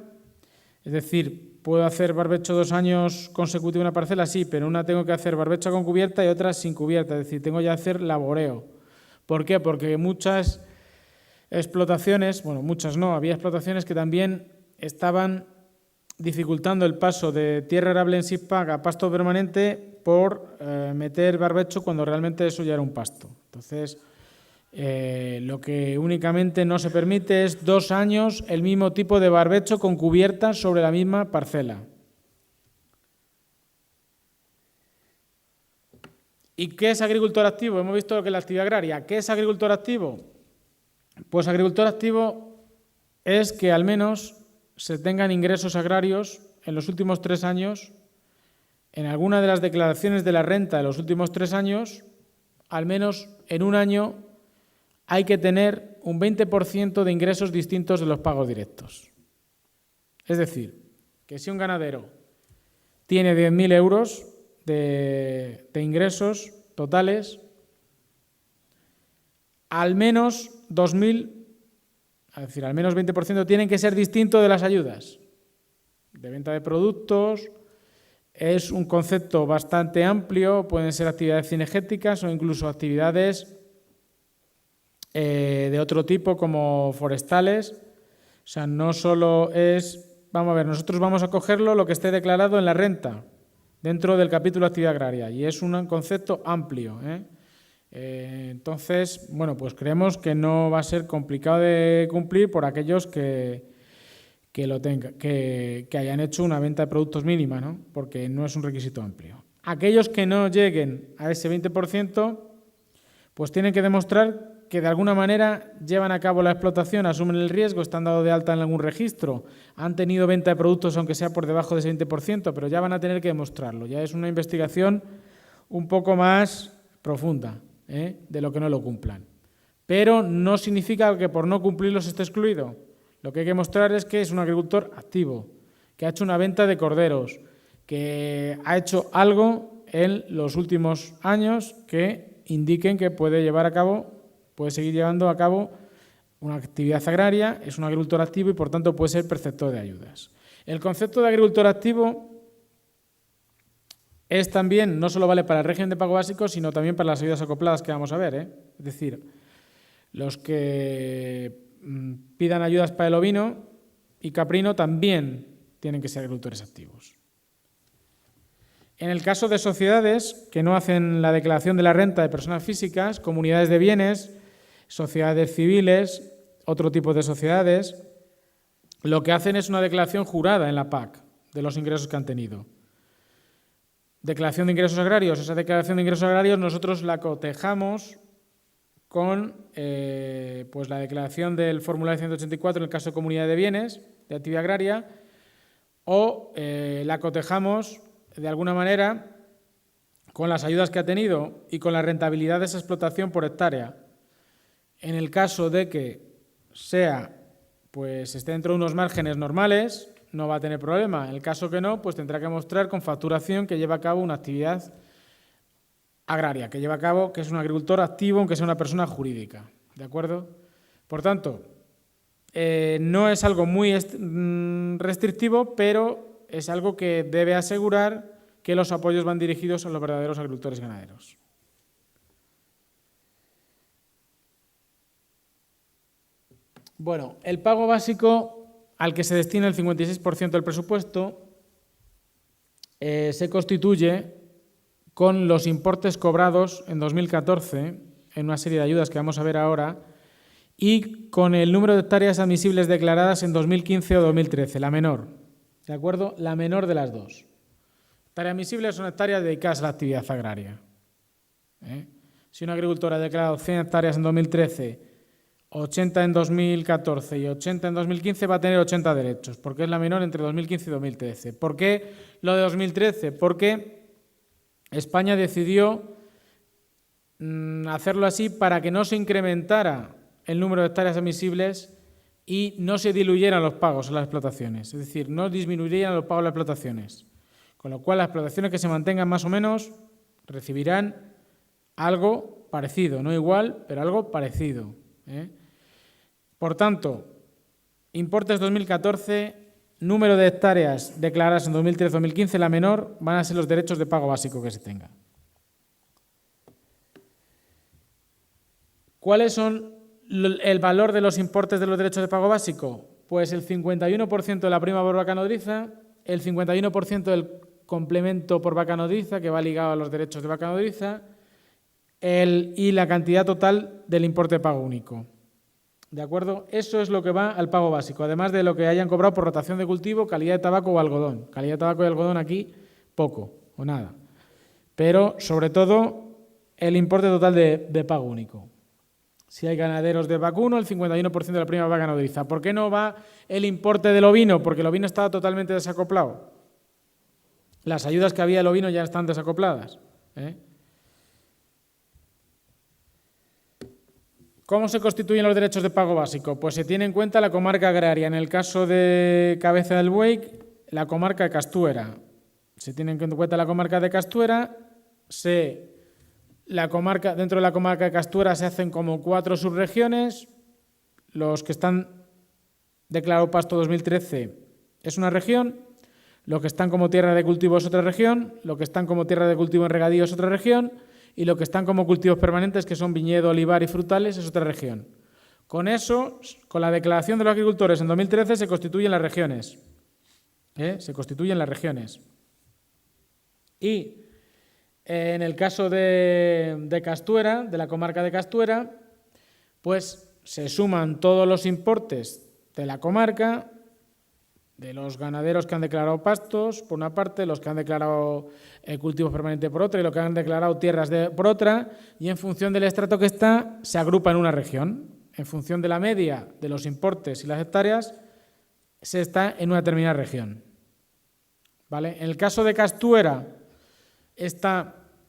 Es decir, ¿puedo hacer barbecho 2 años consecutivos en una parcela? Sí, pero una tengo que hacer barbecho con cubierta y otra sin cubierta. Es decir, tengo que hacer laboreo. ¿Por qué? Porque muchas explotaciones, bueno, muchas no, había explotaciones que también estaban dificultando el paso de tierra arable en SIPAG a pasto permanente por meter barbecho cuando realmente eso ya era un pasto. Entonces, lo que únicamente no se permite es 2 años el mismo tipo de barbecho con cubierta sobre la misma parcela. ¿Y qué es agricultor activo? Hemos visto lo que es la actividad agraria. ¿Qué es agricultor activo? Pues agricultor activo es que al menos se tengan ingresos agrarios en los últimos 3 años, en alguna de las declaraciones de la renta de los últimos 3 años, al menos en un año hay que tener un 20% de ingresos distintos de los pagos directos. Es decir, que si un ganadero tiene 10.000 euros de ingresos totales, al menos 2.000, es decir, al menos 20% tienen que ser distintos de las ayudas. De venta de productos, es un concepto bastante amplio, pueden ser actividades cinegéticas o incluso actividades de otro tipo como forestales. O sea, no solo es, vamos a ver, nosotros vamos a cogerlo lo que esté declarado en la renta, dentro del capítulo de actividad agraria, y es un concepto amplio, entonces, bueno, pues creemos que no va a ser complicado de cumplir por aquellos que hayan hecho una venta de productos mínima, ¿no? Porque no es un requisito amplio. Aquellos que no lleguen a ese 20%, pues tienen que demostrar que de alguna manera llevan a cabo la explotación, asumen el riesgo, están dados de alta en algún registro, han tenido venta de productos aunque sea por debajo de ese 20%, pero ya van a tener que demostrarlo. Ya es una investigación un poco más profunda, de lo que no lo cumplan. Pero no significa que por no cumplirlos esté excluido. Lo que hay que mostrar es que es un agricultor activo, que ha hecho una venta de corderos, que ha hecho algo en los últimos años que indiquen que puede seguir llevando a cabo una actividad agraria, es un agricultor activo y por tanto puede ser perceptor de ayudas. El concepto de agricultor activo es también, no solo vale para el régimen de pago básico, sino también para las ayudas acopladas que vamos a ver, Es decir, los que pidan ayudas para el ovino y caprino también tienen que ser agricultores activos. En el caso de sociedades que no hacen la declaración de la renta de personas físicas, comunidades de bienes, sociedades civiles, otro tipo de sociedades, lo que hacen es una declaración jurada en la PAC de los ingresos que han tenido. declaración de ingresos agrarios. Esa declaración de ingresos agrarios nosotros la cotejamos con pues la declaración del formulario 184 en el caso de comunidad de bienes de actividad agraria, o la cotejamos de alguna manera con las ayudas que ha tenido y con la rentabilidad de esa explotación por hectárea. En el caso de que pues esté dentro de unos márgenes normales, no va a tener problema. En el caso que no, pues tendrá que mostrar con facturación que lleva a cabo una actividad agraria, que lleva a cabo, que es un agricultor activo, aunque sea una persona jurídica. ¿De acuerdo? Por tanto, no es algo muy restrictivo, pero es algo que debe asegurar que los apoyos van dirigidos a los verdaderos agricultores ganaderos. Bueno, el pago básico al que se destina el 56% del presupuesto se constituye con los importes cobrados en 2014 en una serie de ayudas que vamos a ver ahora y con el número de hectáreas admisibles declaradas en 2015 o 2013, la menor, ¿de acuerdo? La menor de las dos. Hectáreas admisibles son hectáreas dedicadas a la actividad agraria. Si un agricultor ha declarado 100 hectáreas en 2013, 80 en 2014 y 80 en 2015, va a tener 80 derechos, porque es la menor entre 2015 y 2013. ¿Por qué lo de 2013? Porque España decidió hacerlo así para que no se incrementara el número de hectáreas admisibles y no se diluyeran los pagos a las explotaciones, es decir, no disminuirían los pagos a las explotaciones. Con lo cual, las explotaciones que se mantengan más o menos recibirán algo parecido, no igual, pero algo parecido. Por tanto, importes 2014, número de hectáreas declaradas en 2013-2015, la menor, van a ser los derechos de pago básico que se tenga. ¿Cuáles son el valor de los importes de los derechos de pago básico? Pues el 51% de la prima por vaca nodriza, el 51% del complemento por vaca nodriza, que va ligado a los derechos de vaca nodriza, y la cantidad total del importe de pago único. ¿De acuerdo? Eso es lo que va al pago básico, además de lo que hayan cobrado por rotación de cultivo, calidad de tabaco o algodón. Calidad de tabaco y algodón aquí, poco o nada. Pero, sobre todo, el importe total de pago único. Si hay ganaderos de vacuno, el 51% de la prima vaca nodriza. ¿Por qué no va el importe del ovino? Porque el ovino estaba totalmente desacoplado. Las ayudas que había del ovino ya están desacopladas. ¿Cómo se constituyen los derechos de pago básico? Pues se tiene en cuenta la comarca agraria. En el caso de Cabeza del Buey, la comarca de Castuera. Se tiene en cuenta la comarca de Castuera. Dentro de la comarca de Castuera se hacen como 4 subregiones. Los que están declarados pasto 2013 es una región. Los que están como tierra de cultivo es otra región. Los que están como tierra de cultivo en regadío es otra región. Y lo que están como cultivos permanentes, que son viñedo, olivar y frutales, es otra región. Con eso, con la declaración de los agricultores en 2013, se constituyen las regiones. Se constituyen las regiones. Y en el caso de Castuera, de la comarca de Castuera, pues se suman todos los importes de la comarca, de los ganaderos que han declarado pastos, por una parte, los que han declarado cultivos permanentes por otra y los que han declarado tierras por otra, y en función del estrato que está, se agrupa en una región. En función de la media de los importes y las hectáreas, se está en una determinada región. ¿Vale? En el caso de Castuera,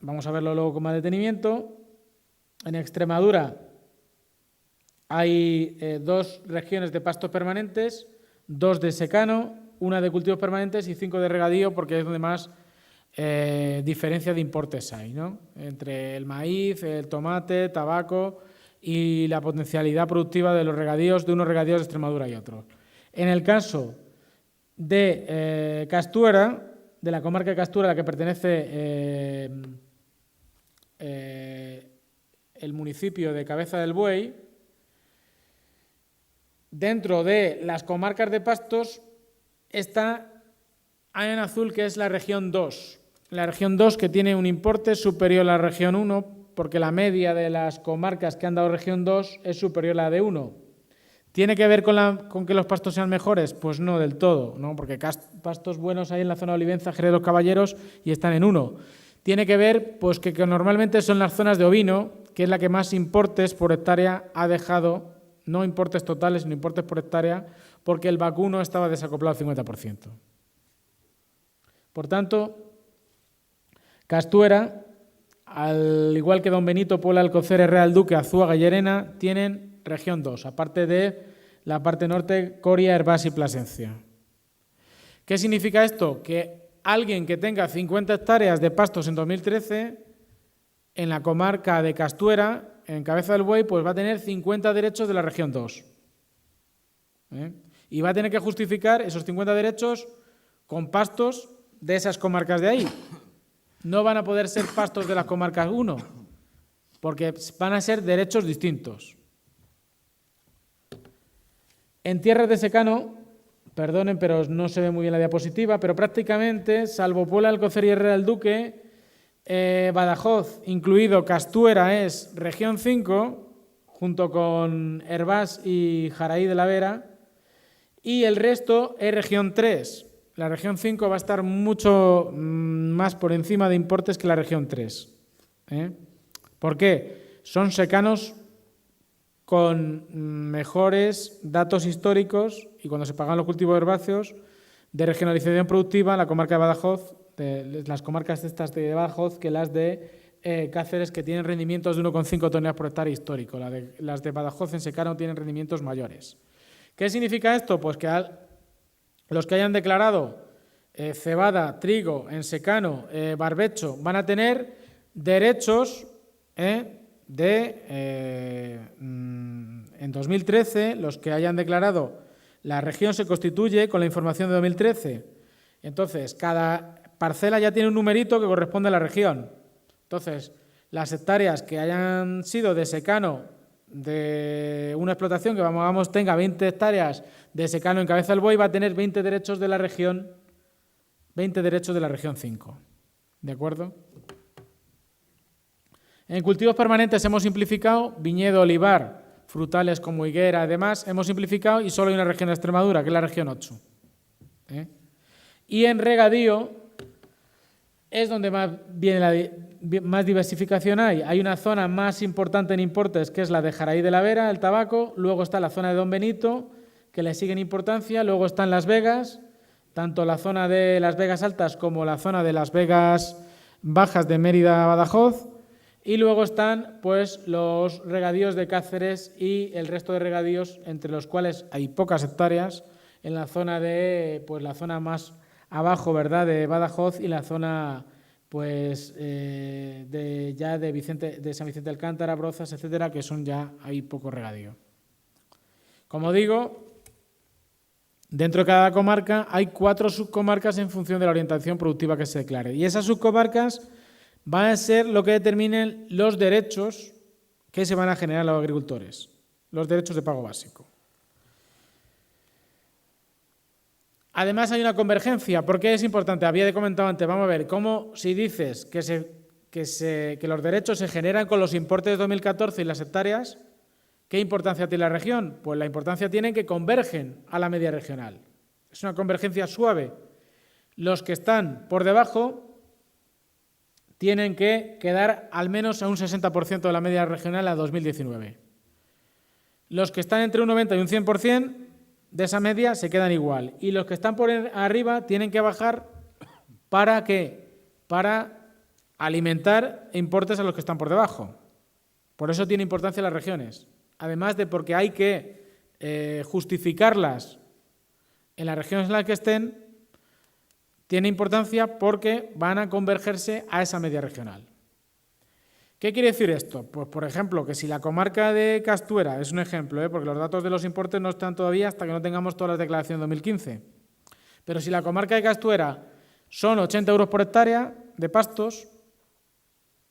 vamos a verlo luego con más detenimiento, en Extremadura hay 2 regiones de pastos permanentes, 2 de secano, 1 de cultivos permanentes y 5 de regadío, porque es donde más diferencia de importes hay, ¿no? Entre el maíz, el tomate, tabaco y la potencialidad productiva de los regadíos, de unos regadíos de Extremadura y otros. En el caso de Castuera, de la comarca de Castuera, a la que pertenece el municipio de Cabeza del Buey, dentro de las comarcas de pastos está en azul, que es la región 2. La región 2, que tiene un importe superior a la región 1, porque la media de las comarcas que han dado región 2 es superior a la de 1. ¿Tiene que ver con que los pastos sean mejores? Pues no del todo, ¿no? Porque pastos buenos hay en la zona de Olivenza, Jerez de los Caballeros y están en 1. Tiene que ver pues que normalmente son las zonas de ovino, que es la que más importes por hectárea ha dejado, no importes totales, sino importes por hectárea, porque el vacuno estaba desacoplado al 50%. Por tanto, Castuera, al igual que Don Benito, Puebla, Alcocer, Real Duque, Azúa y Llerena, tienen región 2, aparte de la parte norte, Coria, Hervás y Plasencia. ¿Qué significa esto? Que alguien que tenga 50 hectáreas de pastos en 2013, en la comarca de Castuera, en Cabeza del Buey, pues va a tener 50 derechos de la región 2. Y va a tener que justificar esos 50 derechos con pastos de esas comarcas de ahí. No van a poder ser pastos de las comarcas 1, porque van a ser derechos distintos. En tierras de secano, perdonen, pero no se ve muy bien la diapositiva, pero prácticamente, salvo Puebla, Alcocer y Real Duque, Badajoz, incluido Castuera, es región 5, junto con Hervás y Jaraí de la Vera, y el resto es región 3. La región 5 va a estar mucho más por encima de importes que la región 3. ¿Por qué? Son secanos con mejores datos históricos y cuando se pagan los cultivos herbáceos de regionalización productiva, la comarca de Badajoz, las comarcas estas de Badajoz, que las de Cáceres, que tienen rendimientos de 1,5 toneladas por hectárea histórico. Las de Badajoz en secano tienen rendimientos mayores. ¿Qué significa esto? Pues que los que hayan declarado cebada, trigo en secano, barbecho, van a tener derechos en 2013, los que hayan declarado, la región se constituye con la información de 2013. Entonces, cada parcela ya tiene un numerito que corresponde a la región. Entonces, las hectáreas que hayan sido de secano de una explotación que tenga 20 hectáreas de secano en Cabeza del Buey, va a tener 20 derechos de la región 5. ¿De acuerdo? En cultivos permanentes hemos simplificado viñedo, olivar, frutales como higuera, además hemos simplificado y solo hay una región de Extremadura, que es la región 8. Y en regadío es donde más diversificación hay. Hay una zona más importante en importes, que es la de Jaraí de la Vera, el tabaco, luego está la zona de Don Benito, que le sigue en importancia, luego están Las Vegas, tanto la zona de Las Vegas Altas como la zona de Las Vegas Bajas de Mérida, Badajoz, y luego están pues los regadíos de Cáceres y el resto de regadíos, entre los cuales hay pocas hectáreas, en la zona la zona más abajo, ¿verdad?, de Badajoz, y la zona pues de San Vicente de Alcántara, Brozas, etcétera, que son ya hay poco regadío. Como digo, dentro de cada comarca hay 4 subcomarcas en función de la orientación productiva que se declare. Y esas subcomarcas van a ser lo que determinen los derechos que se van a generar a los agricultores, los derechos de pago básico. Además hay una convergencia. ¿Por qué es importante? Había comentado antes, vamos a ver, cómo si dices que los derechos se generan con los importes de 2014 y las hectáreas, ¿qué importancia tiene la región? Pues la importancia tiene que convergen a la media regional. Es una convergencia suave. Los que están por debajo tienen que quedar al menos a un 60% de la media regional a 2019. Los que están entre un 90 y un 100% de esa media se quedan igual. Y los que están por arriba tienen que bajar ¿para qué? Para alimentar importes a los que están por debajo. Por eso tiene importancia las regiones. Además de porque hay que justificarlas en las regiones en las que estén, tiene importancia porque van a convergerse a esa media regional. ¿Qué quiere decir esto? Pues, por ejemplo, que si la comarca de Castuera, es un ejemplo, porque los datos de los importes no están todavía hasta que no tengamos todas las declaraciones de 2015, pero si la comarca de Castuera son 80 euros por hectárea de pastos,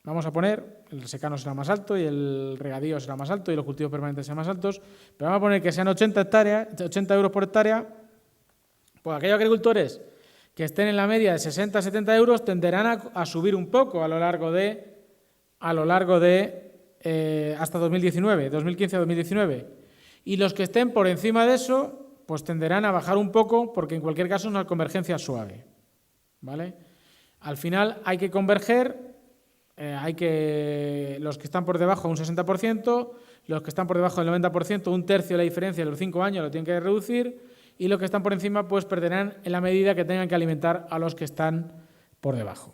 vamos a poner, el secano será más alto y el regadío será más alto y los cultivos permanentes serán más altos, pero vamos a poner que sean 80 euros por hectárea, pues aquellos agricultores que estén en la media de 60-70 euros tenderán a subir un poco a lo largo de hasta 2019, 2015 a 2019. Y los que estén por encima de eso, pues tenderán a bajar un poco, porque en cualquier caso es una convergencia suave, ¿vale? Al final hay que converger, los que están por debajo un 60%, los que están por debajo del 90%, un tercio de la diferencia de los 5 años lo tienen que reducir, y los que están por encima pues perderán en la medida que tengan que alimentar a los que están por debajo.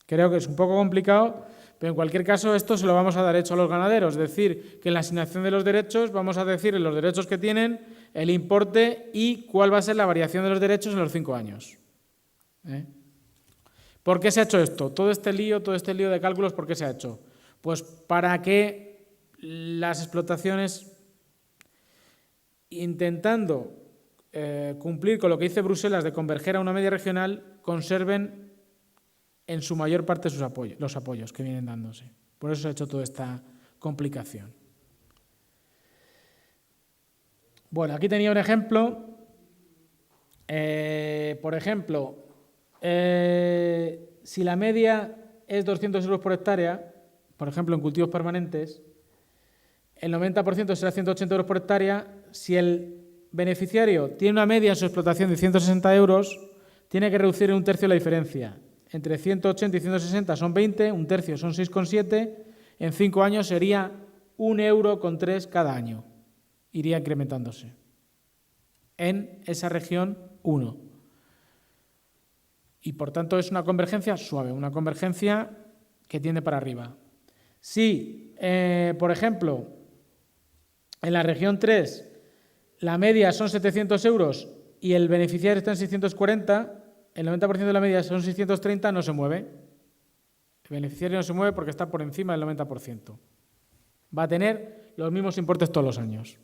Creo que es un poco complicado, pero en cualquier caso esto se lo vamos a dar hecho a los ganaderos, es decir, que en la asignación de los derechos vamos a decir los derechos que tienen, el importe y cuál va a ser la variación de los derechos en los 5 años. ¿Por qué se ha hecho esto? Todo este lío de cálculos, ¿por qué se ha hecho? Pues para que las explotaciones, intentando cumplir con lo que dice Bruselas de converger a una media regional, conserven en su mayor parte los apoyos que vienen dándose. Por eso se ha hecho toda esta complicación. Bueno, aquí tenía un ejemplo. Por ejemplo, si la media es 200 euros por hectárea, por ejemplo, en cultivos permanentes, el 90% será 180 euros por hectárea. Si el beneficiario tiene una media en su explotación de 160 euros, tiene que reducir en un tercio la diferencia. Entre 180 y 160 son 20, un tercio son 6,7, en 5 años sería 1,3 € cada año. Iría incrementándose. En esa región 1. Y por tanto es una convergencia suave, una convergencia que tiende para arriba. Si, por ejemplo, en la región 3 la media son 700 euros y el beneficiario está en 640, el 90% de la media son 630, no se mueve. El beneficiario no se mueve porque está por encima del 90%. Va a tener los mismos importes todos los años.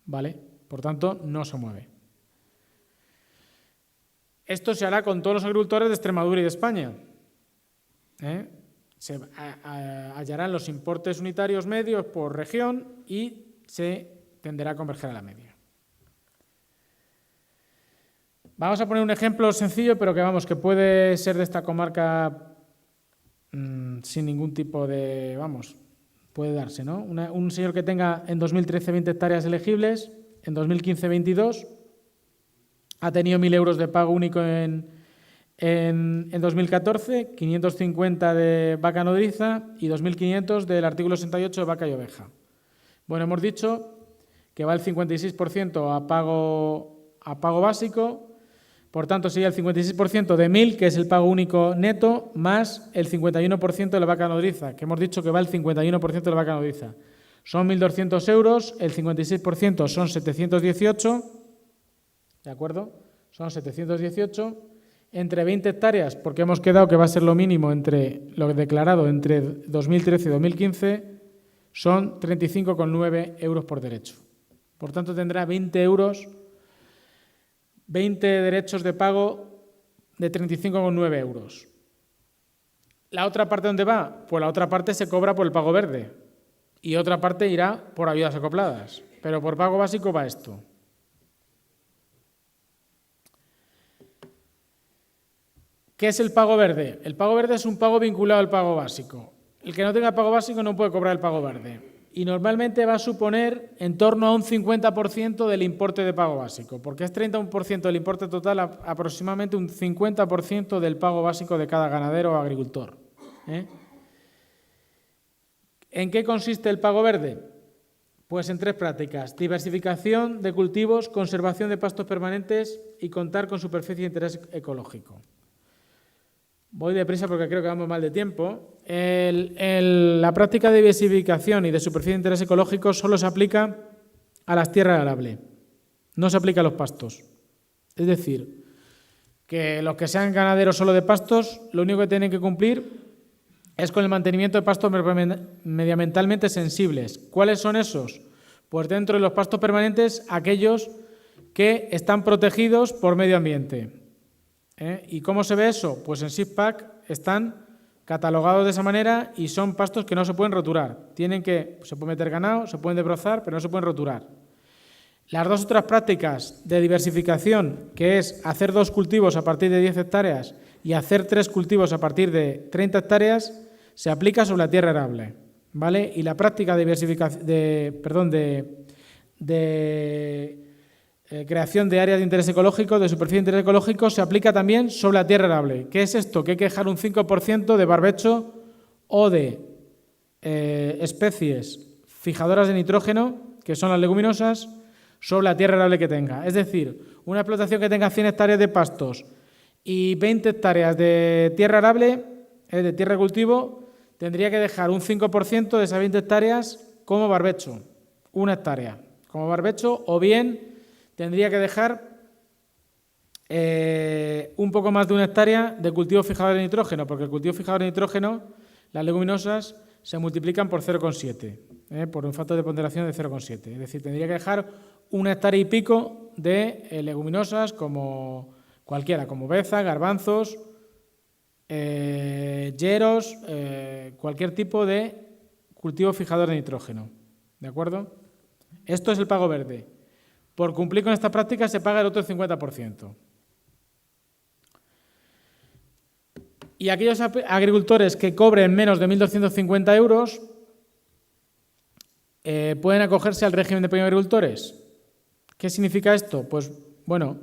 ¿Vale? Por tanto, no se mueve. Esto se hará con todos los agricultores de Extremadura y de España. Se hallarán los importes unitarios medios por región y se tenderá a converger a la media. Vamos a poner un ejemplo sencillo, pero que puede ser de esta comarca sin ningún tipo de... puede darse, ¿no? Un señor que tenga en 2013 20 hectáreas elegibles, en 2015 22, ha tenido 1.000 euros de pago único en 2014, 550 de vaca nodriza y 2.500 del artículo 68 de vaca y oveja. Bueno, hemos dicho que va el 56% a pago básico, por tanto sería el 56% de 1.000, que es el pago único neto, más el 51% de la vaca nodriza, que hemos dicho que va el 51% de la vaca nodriza. Son 1.200 euros, el 56% son 718, ¿de acuerdo? Son 718, entre 20 hectáreas, porque hemos quedado que va a ser lo mínimo entre lo declarado entre 2013 y 2015, son 35,9 euros por derecho. Por tanto, tendrá 20 derechos de pago de 35,9 euros. ¿La otra parte dónde va? Pues la otra parte se cobra por el pago verde y otra parte irá por ayudas acopladas. Pero por pago básico va esto. ¿Qué es el pago verde? El pago verde es un pago vinculado al pago básico. El que no tenga pago básico no puede cobrar el pago verde. Y normalmente va a suponer en torno a un 50% del importe de pago básico, porque es 31% del importe total, aproximadamente un 50% del pago básico de cada ganadero o agricultor. ¿En qué consiste el pago verde? Pues en 3 prácticas: diversificación de cultivos, conservación de pastos permanentes y contar con superficie de interés ecológico. Voy deprisa porque creo que vamos mal de tiempo. La práctica de diversificación y de superficie de interés ecológico solo se aplica a las tierras arables, no se aplica a los pastos. Es decir, que los que sean ganaderos solo de pastos, lo único que tienen que cumplir es con el mantenimiento de pastos medioambientalmente sensibles. ¿Cuáles son esos? Pues dentro de los pastos permanentes, aquellos que están protegidos por medio ambiente. ¿Y cómo se ve eso? Pues en SIGPAC están catalogados de esa manera y son pastos que no se pueden roturar. Se puede meter ganado, se pueden desbrozar, pero no se pueden roturar. Las 2 otras prácticas de diversificación, que es hacer 2 cultivos a partir de 10 hectáreas y hacer 3 cultivos a partir de 30 hectáreas, se aplica sobre la tierra arable, ¿vale? Y la práctica de de creación de áreas de interés ecológico, de superficie de interés ecológico, se aplica también sobre la tierra arable. ¿Qué es esto? Que hay que dejar un 5% de barbecho o de especies fijadoras de nitrógeno, que son las leguminosas, sobre la tierra arable que tenga. Es decir, una explotación que tenga 100 hectáreas de pastos y 20 hectáreas de tierra arable, de tierra de cultivo, tendría que dejar un 5% de esas 20 hectáreas como barbecho, 1 hectárea como barbecho, o bien tendría que dejar un poco más de 1 hectárea de cultivo fijador de nitrógeno, porque el cultivo fijador de nitrógeno, las leguminosas, se multiplican por 0,7, por un factor de ponderación de 0,7. Es decir, tendría que dejar 1 hectárea y pico de leguminosas como cualquiera, como beza, garbanzos, yeros, cualquier tipo de cultivo fijador de nitrógeno. ¿De acuerdo? Esto es el pago verde. Por cumplir con esta práctica se paga el otro 50%. Y aquellos agricultores que cobren menos de 1.250 euros pueden acogerse al régimen de pequeños agricultores. ¿Qué significa esto? Pues, bueno,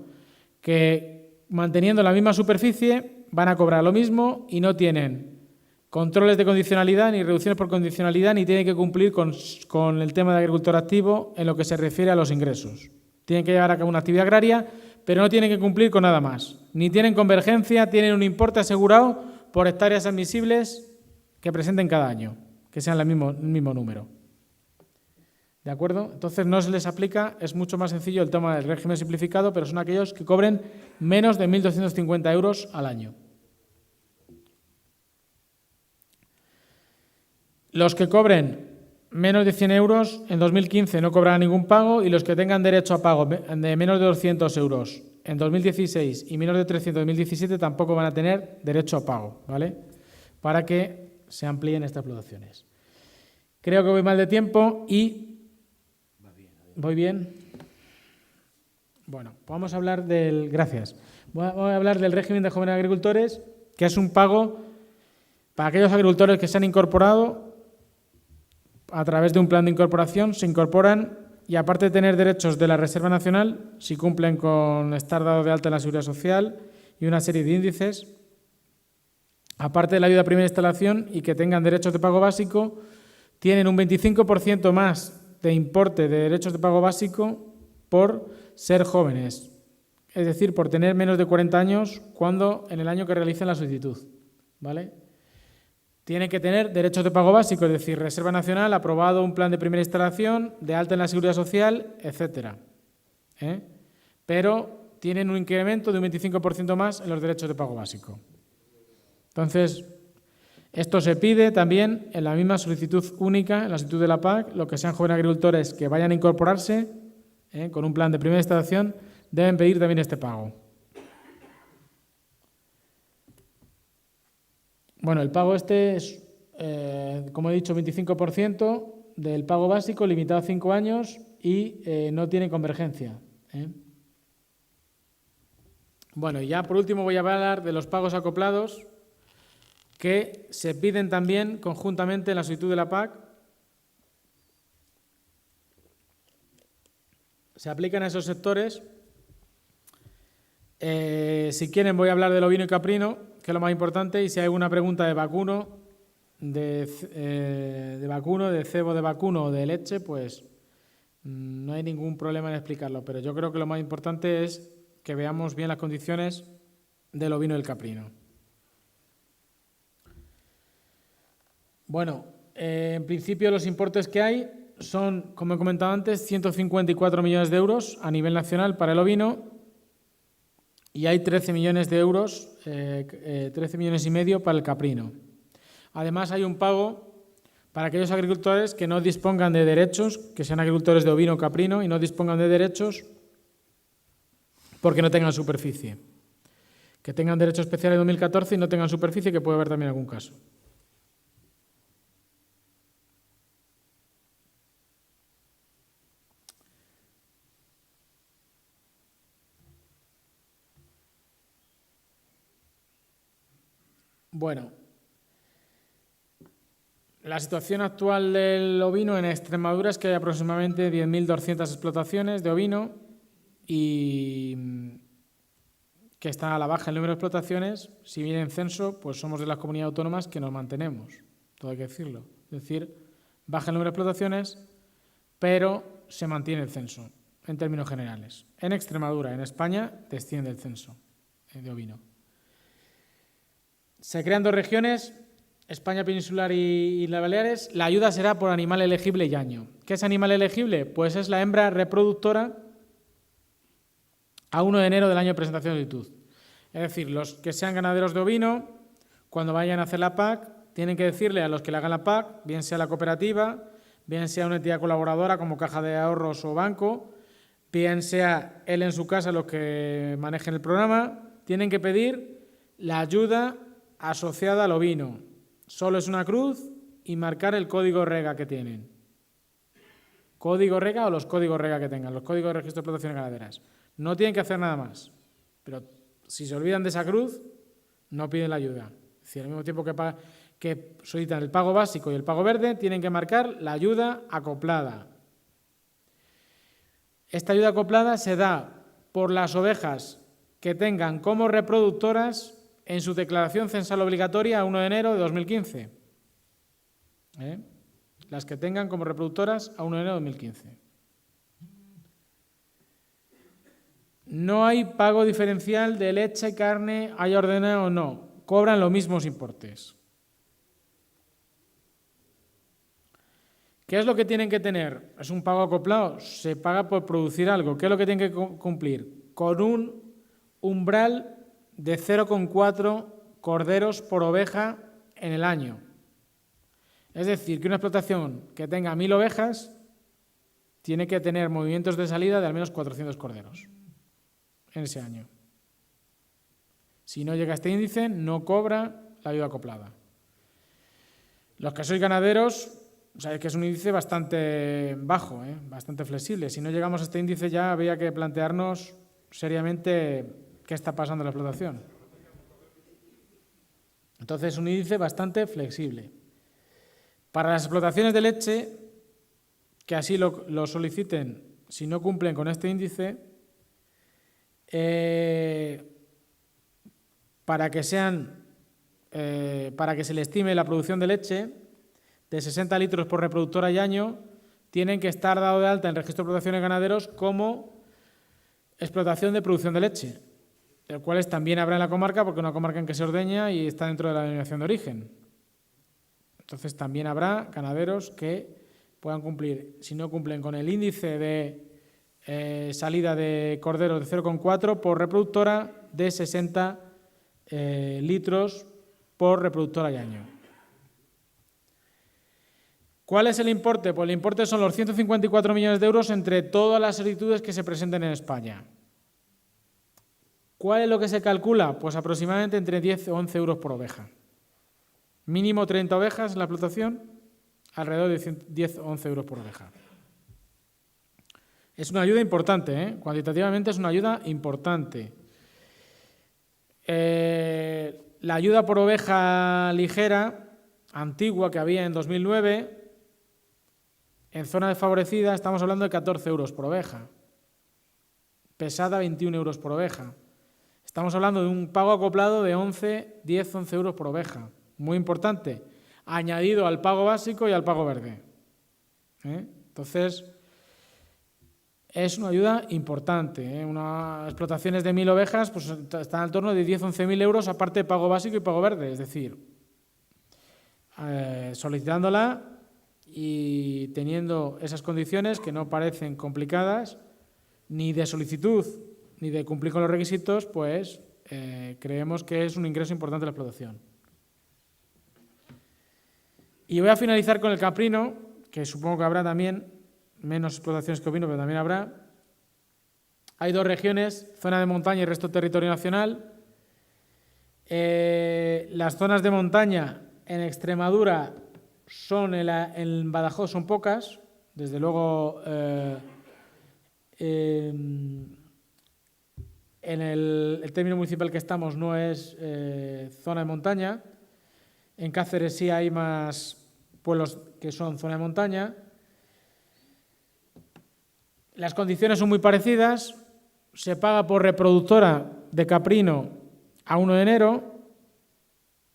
que manteniendo la misma superficie van a cobrar lo mismo y no tienen controles de condicionalidad ni reducciones por condicionalidad ni tienen que cumplir con el tema de agricultor activo en lo que se refiere a los ingresos. Tienen que llevar a cabo una actividad agraria, pero no tienen que cumplir con nada más. Ni tienen convergencia, tienen un importe asegurado por hectáreas admisibles que presenten cada año, que sean el mismo número. ¿De acuerdo? Entonces no se les aplica, es mucho más sencillo el tema del régimen simplificado, pero son aquellos que cobren menos de 1.250 euros al año. Los que cobren menos de 100 euros en 2015 no cobrarán ningún pago y los que tengan derecho a pago de menos de 200 euros en 2016 y menos de 300 en 2017 tampoco van a tener derecho a pago, ¿vale? Para que se amplíen estas explotaciones. Creo que voy mal de tiempo y... ¿Voy bien? Bueno, vamos a hablar del... Gracias. Voy a hablar del régimen de jóvenes agricultores, que es un pago para aquellos agricultores que se han incorporado a través de un plan de incorporación, se incorporan y aparte de tener derechos de la Reserva Nacional, si cumplen con estar dado de alta en la Seguridad Social y una serie de índices, aparte de la ayuda a primera instalación y que tengan derechos de pago básico, tienen un 25% más de importe de derechos de pago básico por ser jóvenes, es decir, por tener menos de 40 años cuando en el año que realicen la solicitud, ¿vale? Tienen que tener derechos de pago básico, es decir, Reserva Nacional, aprobado un plan de primera instalación, de alta en la Seguridad Social, etcétera. Pero tienen un incremento de un 25% más en los derechos de pago básico. Entonces, esto se pide también en la misma solicitud única, en la solicitud de la PAC, lo que sean jóvenes agricultores que vayan a incorporarse con un plan de primera instalación, deben pedir también este pago. Bueno, el pago este es, como he dicho, 25% del pago básico, limitado a 5 años y no tiene convergencia. Bueno, y ya por último voy a hablar de los pagos acoplados que se piden también conjuntamente en la solicitud de la PAC. Se aplican a esos sectores. Si quieren voy a hablar del ovino y caprino, que es lo más importante, y si hay alguna pregunta de vacuno, de cebo de vacuno o de leche, pues no hay ningún problema en explicarlo, pero yo creo que lo más importante es que veamos bien las condiciones del ovino y el caprino. Bueno, en principio los importes que hay son, como he comentado antes, 154 millones de euros a nivel nacional para el ovino y hay 13 millones de euros, 13 millones y medio para el caprino. Además hay un pago para aquellos agricultores que no dispongan de derechos, que sean agricultores de ovino o caprino y no dispongan de derechos porque no tengan superficie. Que tengan derecho especial en 2014 y no tengan superficie, que puede haber también algún caso. Bueno, La situación actual del ovino en Extremadura es que hay aproximadamente 10.200 explotaciones de ovino y que está a la baja el número de explotaciones. Si bien en censo, pues somos de las comunidades autónomas que nos mantenemos, todo hay que decirlo. Es decir, baja el número de explotaciones, pero se mantiene el censo en términos generales. En Extremadura, en España, desciende el censo de ovino. Se crean 2 regiones, España peninsular y las Baleares. La ayuda será por animal elegible y año. ¿Qué es animal elegible? Pues es la hembra reproductora a 1 de enero del año de presentación de solicitud. Es decir, los que sean ganaderos de ovino, cuando vayan a hacer la PAC, tienen que decirle a los que le hagan la PAC, bien sea la cooperativa, bien sea una entidad colaboradora como Caja de Ahorros o banco, bien sea él en su casa los que manejen el programa, tienen que pedir la ayuda asociada al ovino. Solo es una cruz y marcar el código REGA que tienen. Código REGA o los códigos REGA que tengan, los códigos de registro de explotaciones ganaderas. No tienen que hacer nada más, pero si se olvidan de esa cruz, no piden la ayuda. Es decir, al mismo tiempo que solicitan el pago básico y el pago verde, tienen que marcar la ayuda acoplada. Esta ayuda acoplada se da por las ovejas que tengan como reproductoras en su declaración censal obligatoria a 1 de enero de 2015. Las que tengan como reproductoras a 1 de enero de 2015. No hay pago diferencial de leche, carne, haya ordenado o no. Cobran los mismos importes. ¿Qué es lo que tienen que tener? ¿Es un pago acoplado? Se paga por producir algo. ¿Qué es lo que tienen que cumplir? Con un umbral de 0,4 corderos por oveja en el año. Es decir, que una explotación que tenga 1.000 ovejas tiene que tener movimientos de salida de al menos 400 corderos en ese año. Si no llega a este índice, no cobra la ayuda acoplada. Los que sois ganaderos, sabéis que es un índice bastante bajo, bastante flexible. Si no llegamos a este índice ya habría que plantearnos seriamente qué está pasando en la explotación. Entonces es un índice bastante flexible. Para las explotaciones de leche, que así lo soliciten, si no cumplen con este índice, para que se le estime la producción de leche de 60 litros por reproductora y año, tienen que estar dado de alta en el registro de explotaciones ganaderos como explotación de producción de leche, el cual también habrá en la comarca, porque es una comarca en que se ordeña y está dentro de la denominación de origen. Entonces también habrá ganaderos que puedan cumplir, si no cumplen con el índice de salida de corderos de 0,4 por reproductora, de 60 litros por reproductora y año. ¿Cuál es el importe? Pues el importe son los 154 millones de euros entre todas las solicitudes que se presenten en España. ¿Cuál es lo que se calcula? Pues aproximadamente entre 10 o 11 euros por oveja. Mínimo 30 ovejas en la explotación, alrededor de 10 o 11 euros por oveja. Es una ayuda importante, cuantitativamente es una ayuda importante. La ayuda por oveja ligera, antigua, que había en 2009, en zona desfavorecida estamos hablando de 14 euros por oveja. Pesada, 21 euros por oveja. Estamos hablando de un pago acoplado de 10-11 euros por oveja. Muy importante, añadido al pago básico y al pago verde. Entonces, es una ayuda importante. Unas explotaciones de 1.000 ovejas pues, están al torno de 10-11.000 euros, aparte de pago básico y pago verde. Es decir, solicitándola y teniendo esas condiciones que no parecen complicadas, ni de solicitud, ni de cumplir con los requisitos, pues creemos que es un ingreso importante de la explotación. Y voy a finalizar con el caprino, que supongo que habrá también menos explotaciones que ovino, pero también habrá. Hay 2 regiones, zona de montaña y resto territorio nacional. Las zonas de montaña en Extremadura en Badajoz son pocas, desde luego en el término municipal que estamos no es zona de montaña. En Cáceres sí hay más pueblos que son zona de montaña. Las condiciones son muy parecidas. Se paga por reproductora de caprino a 1 de enero.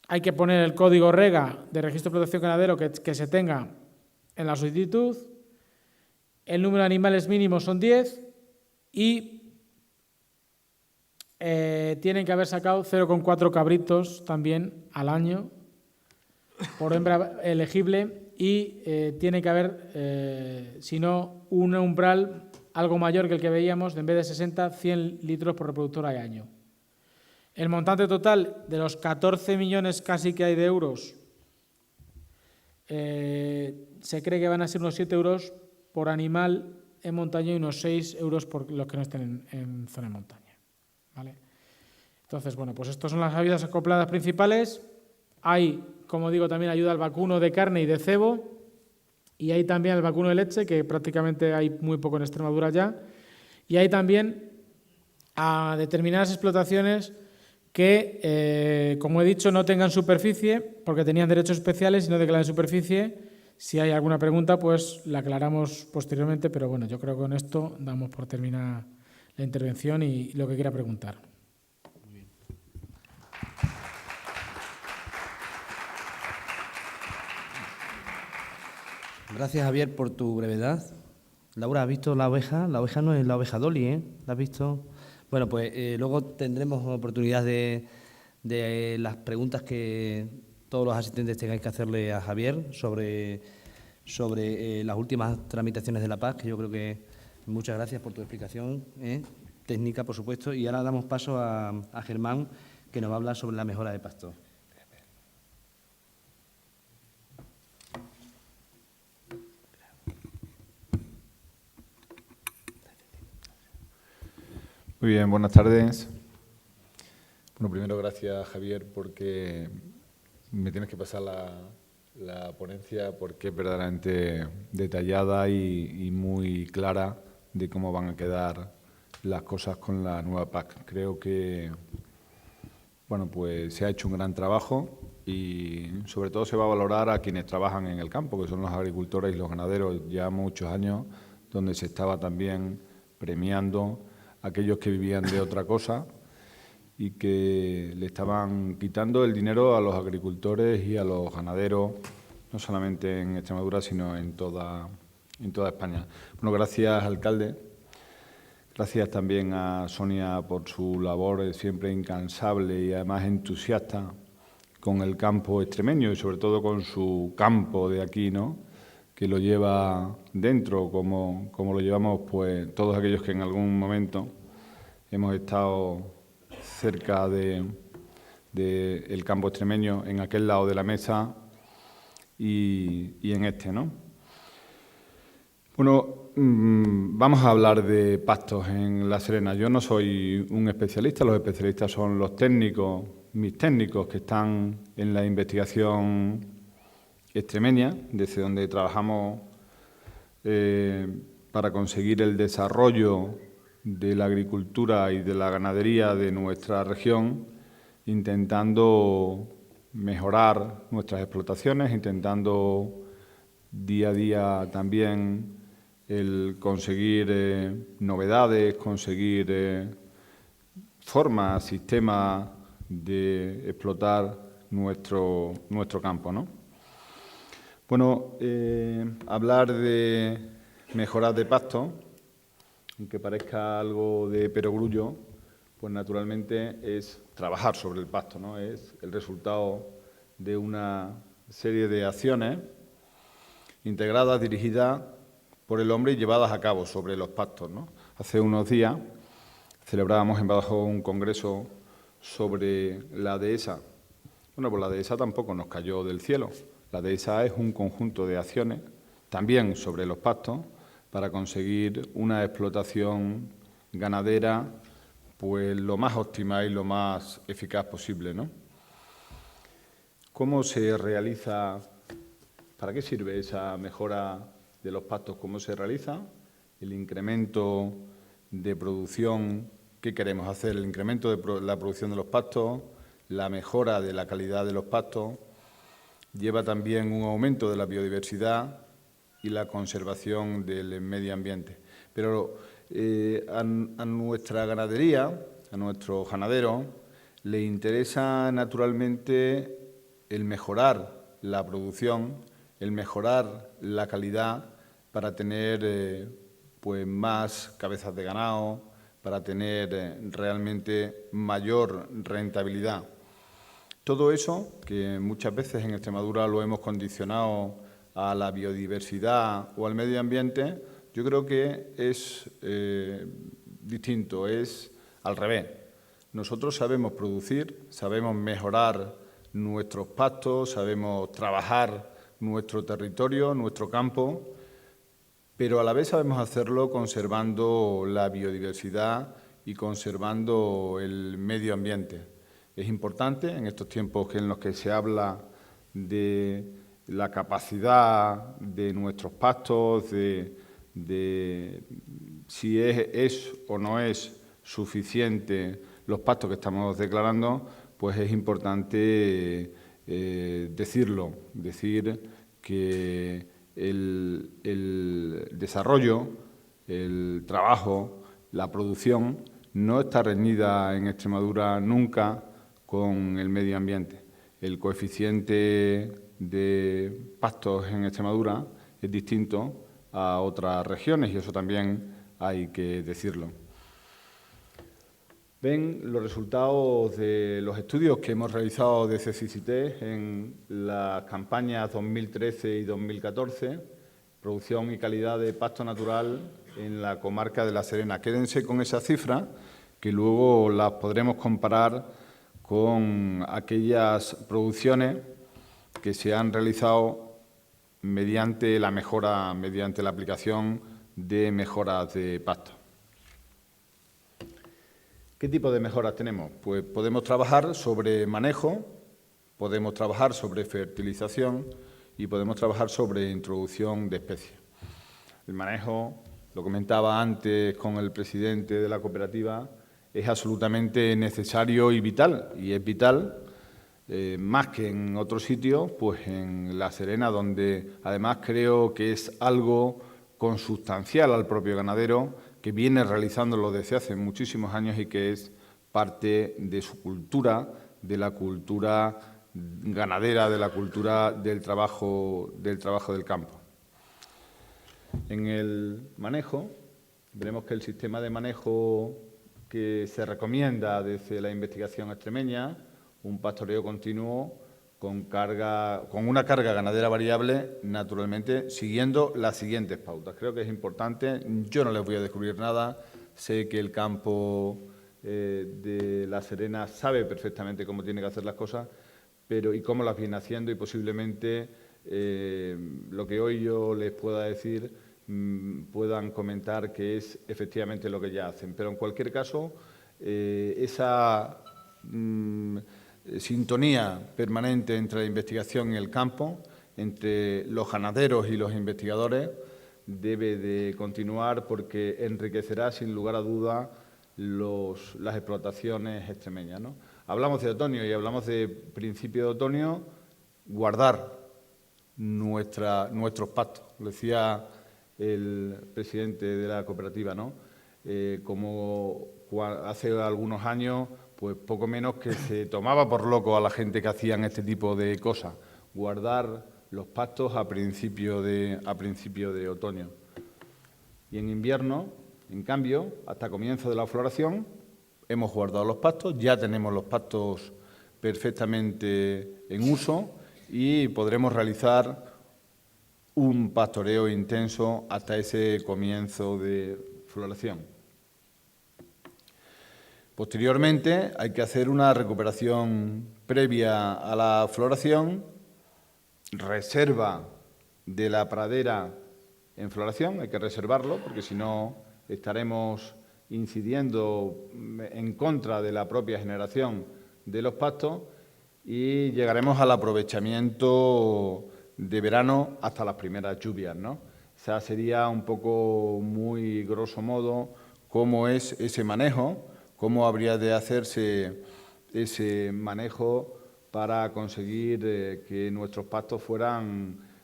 Hay que poner el código REGA de Registro de Protección Ganadero que se tenga en la solicitud. El número de animales mínimos son 10 y tienen que haber sacado 0,4 cabritos también al año por hembra elegible y tiene que haber, si no, un umbral algo mayor que el que veíamos, de en vez de 60, 100 litros por reproductora de año. El montante total de los 14 millones casi que hay de euros se cree que van a ser unos 7 euros por animal en montaña y unos 6 euros por los que no estén en zona de montaña. ¿Vale? Entonces, bueno, pues estas son las ayudas acopladas principales. Hay, como digo, también ayuda al vacuno de carne y de cebo, y hay también el vacuno de leche, que prácticamente hay muy poco en Extremadura ya, y hay también a determinadas explotaciones que, como he dicho, no tengan superficie, porque tenían derechos especiales y no declaran superficie. Si hay alguna pregunta, pues la aclaramos posteriormente, pero bueno, yo creo que con esto damos por terminada la intervención y lo que quiera preguntar. Muy bien. Gracias, Javier, por tu brevedad. Laura, ¿has visto la oveja? La oveja no es la oveja Dolly, ¿eh? ¿La has visto? Bueno, pues luego tendremos oportunidad de las preguntas que todos los asistentes tengáis que hacerle a Javier sobre las últimas tramitaciones de la PAC, que yo creo que muchas gracias por tu explicación técnica, por supuesto. Y ahora damos paso a Germán, que nos va a hablar sobre la mejora de pasto. Muy bien, buenas tardes. Bueno, primero gracias, Javier, porque me tienes que pasar la ponencia, porque es verdaderamente detallada y muy clara de cómo van a quedar las cosas con la nueva PAC. Creo que, bueno, pues se ha hecho un gran trabajo y sobre todo se va a valorar a quienes trabajan en el campo, que son los agricultores y los ganaderos, ya muchos años, donde se estaba también premiando aquellos que vivían de otra cosa y que le estaban quitando el dinero a los agricultores y a los ganaderos, no solamente en Extremadura, sino en toda España. Bueno, gracias, alcalde. Gracias también a Sonia por su labor siempre incansable y además entusiasta con el campo extremeño y sobre todo con su campo de aquí, ¿no?, que lo lleva dentro, como lo llevamos pues todos aquellos que en algún momento hemos estado cerca del campo extremeño, en aquel lado de la mesa y en este, ¿no? Bueno, vamos a hablar de pastos en La Serena. Yo no soy un especialista, los especialistas son los técnicos, mis técnicos que están en la investigación extremeña, desde donde trabajamos para conseguir el desarrollo de la agricultura y de la ganadería de nuestra región, intentando mejorar nuestras explotaciones, intentando día a día también el conseguir novedades, conseguir formas, sistemas de explotar nuestro campo, ¿no? Bueno, hablar de mejorar de pasto, aunque parezca algo de perogrullo, pues naturalmente es trabajar sobre el pasto, ¿no? Es el resultado de una serie de acciones integradas, dirigidas por el hombre y llevadas a cabo sobre los pastos, ¿no? Hace unos días celebrábamos en Badajoz un congreso sobre la dehesa. Bueno, pues la dehesa tampoco nos cayó del cielo. La dehesa es un conjunto de acciones, también sobre los pastos, para conseguir una explotación ganadera pues lo más óptima y lo más eficaz posible, ¿no? ¿Cómo se realiza, para qué sirve esa mejora de los pastos? ¿Cómo se realiza? El incremento de producción, ¿qué queremos hacer? El incremento de la producción de los pastos, la mejora de la calidad de los pastos, lleva también un aumento de la biodiversidad y la conservación del medio ambiente. Pero a nuestra ganadería, a nuestros ganaderos, le interesa naturalmente el mejorar la producción, el mejorar la calidad para tener pues más cabezas de ganado, para tener realmente mayor rentabilidad. Todo eso, que muchas veces en Extremadura lo hemos condicionado a la biodiversidad o al medio ambiente, yo creo que es distinto, es al revés. Nosotros sabemos producir, sabemos mejorar nuestros pastos, sabemos trabajar nuestro territorio, nuestro campo, pero a la vez sabemos hacerlo conservando la biodiversidad y conservando el medio ambiente. Es importante en estos tiempos en los que se habla de la capacidad de nuestros pastos, de si es o no es suficiente los pastos que estamos declarando, pues es importante decirlo, decir que el desarrollo, el trabajo, la producción no está reñida en Extremadura nunca con el medio ambiente. El coeficiente de pastos en Extremadura es distinto a otras regiones y eso también hay que decirlo. Ven los resultados de los estudios que hemos realizado de CECICITE en las campañas 2013 y 2014, producción y calidad de pasto natural en la comarca de La Serena. Quédense con esa cifra, que luego las podremos comparar con aquellas producciones que se han realizado mediante la mejora, mediante la aplicación de mejoras de pasto. ¿Qué tipo de mejoras tenemos? Pues podemos trabajar sobre manejo, podemos trabajar sobre fertilización y podemos trabajar sobre introducción de especies. El manejo, lo comentaba antes con el presidente de la cooperativa, es absolutamente necesario y vital. Y es vital, más que en otros sitios, pues en La Serena, donde además creo que es algo consustancial al propio ganadero, que viene realizándolo desde hace muchísimos años y que es parte de su cultura, de la cultura ganadera, de la cultura del trabajo del campo. En el manejo, veremos que el sistema de manejo que se recomienda desde la investigación extremeña, un pastoreo continuo con una carga ganadera variable, naturalmente, siguiendo las siguientes pautas. Creo que es importante, yo no les voy a descubrir nada, sé que el campo de La Serena sabe perfectamente cómo tiene que hacer las cosas y cómo las viene haciendo y posiblemente lo que hoy yo les pueda decir puedan comentar que es efectivamente lo que ya hacen. Pero en cualquier caso, esa sintonía permanente entre la investigación y el campo, entre los ganaderos y los investigadores, debe de continuar porque enriquecerá sin lugar a duda las explotaciones extremeñas, ¿no? Hablamos de otoño y hablamos de principio de otoño, guardar nuestros pastos. Lo decía el presidente de la cooperativa, ¿no? Como hace algunos años, pues poco menos que se tomaba por loco a la gente que hacían este tipo de cosas, guardar los pastos a principio de otoño. Y en invierno, en cambio, hasta comienzo de la floración, hemos guardado los pastos, ya tenemos los pastos perfectamente en uso y podremos realizar un pastoreo intenso hasta ese comienzo de floración. Posteriormente, hay que hacer una recuperación previa a la floración, reserva de la pradera en floración, hay que reservarlo porque si no estaremos incidiendo en contra de la propia generación de los pastos y llegaremos al aprovechamiento de verano hasta las primeras lluvias, ¿no? Esa sería un poco, muy grosso modo, cómo es ese manejo, cómo habría de hacerse ese manejo para conseguir que nuestros pastos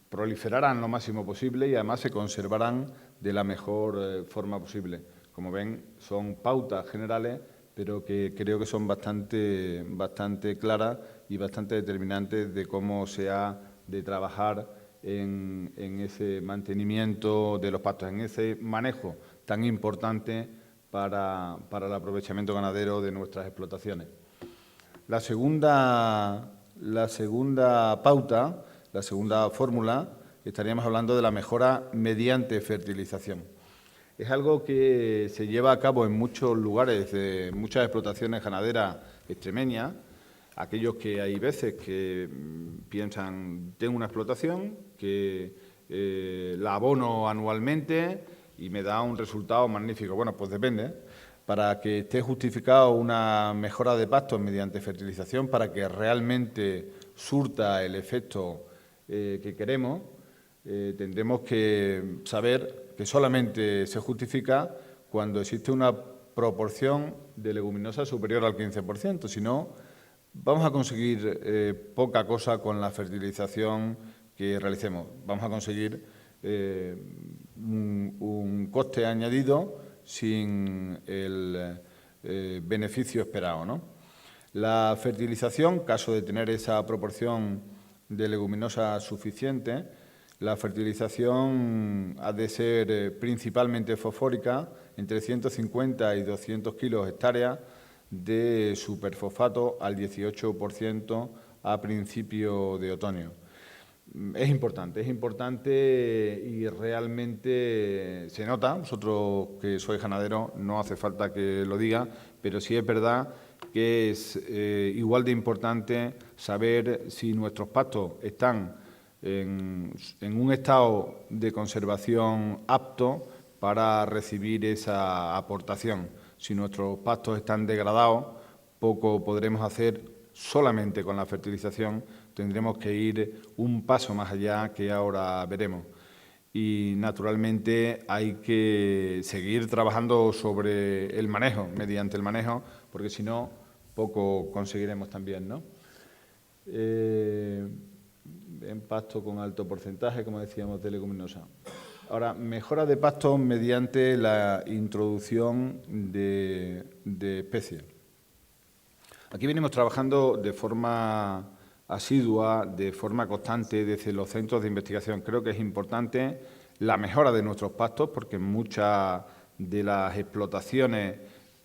proliferaran lo máximo posible y además se conservaran de la mejor forma posible. Como ven, son pautas generales, pero que creo que son bastante claras y bastante determinantes de cómo se ha de trabajar en ese mantenimiento de los pastos, en ese manejo tan importante para el aprovechamiento ganadero de nuestras explotaciones. La segunda pauta, la segunda fórmula, estaríamos hablando de la mejora mediante fertilización. Es algo que se lleva a cabo en muchos lugares, de muchas explotaciones ganaderas extremeñas. Aquellos que hay veces que piensan, tengo una explotación que la abono anualmente y me da un resultado magnífico. Bueno, pues depende. Para que esté justificado una mejora de pastos mediante fertilización, para que realmente surta el efecto que queremos, tendremos que saber que solamente se justifica cuando existe una proporción de leguminosas superior al 15%. Si no, vamos a conseguir poca cosa con la fertilización que realicemos. Vamos a conseguir un coste añadido sin el beneficio esperado, ¿no? La fertilización, caso de tener esa proporción de leguminosa suficiente, la fertilización ha de ser principalmente fosfórica, entre 150 y 200 kilos hectárea de superfosfato al 18% a principio de otoño. Es importante y realmente se nota. Vosotros que sois ganaderos no hace falta que lo diga, pero sí es verdad que es igual de importante saber si nuestros pastos están en un estado de conservación apto para recibir esa aportación. Si nuestros pastos están degradados, poco podremos hacer solamente con la fertilización. Tendremos que ir un paso más allá, que ahora veremos. Y, naturalmente, hay que seguir trabajando sobre el manejo, mediante el manejo, porque si no, poco conseguiremos también, ¿no? En pasto con alto porcentaje, como decíamos, de leguminosa. Ahora, mejora de pastos mediante la introducción de especies. Aquí venimos trabajando de forma asidua, de forma constante, desde los centros de investigación. Creo que es importante la mejora de nuestros pastos, porque en muchas de las explotaciones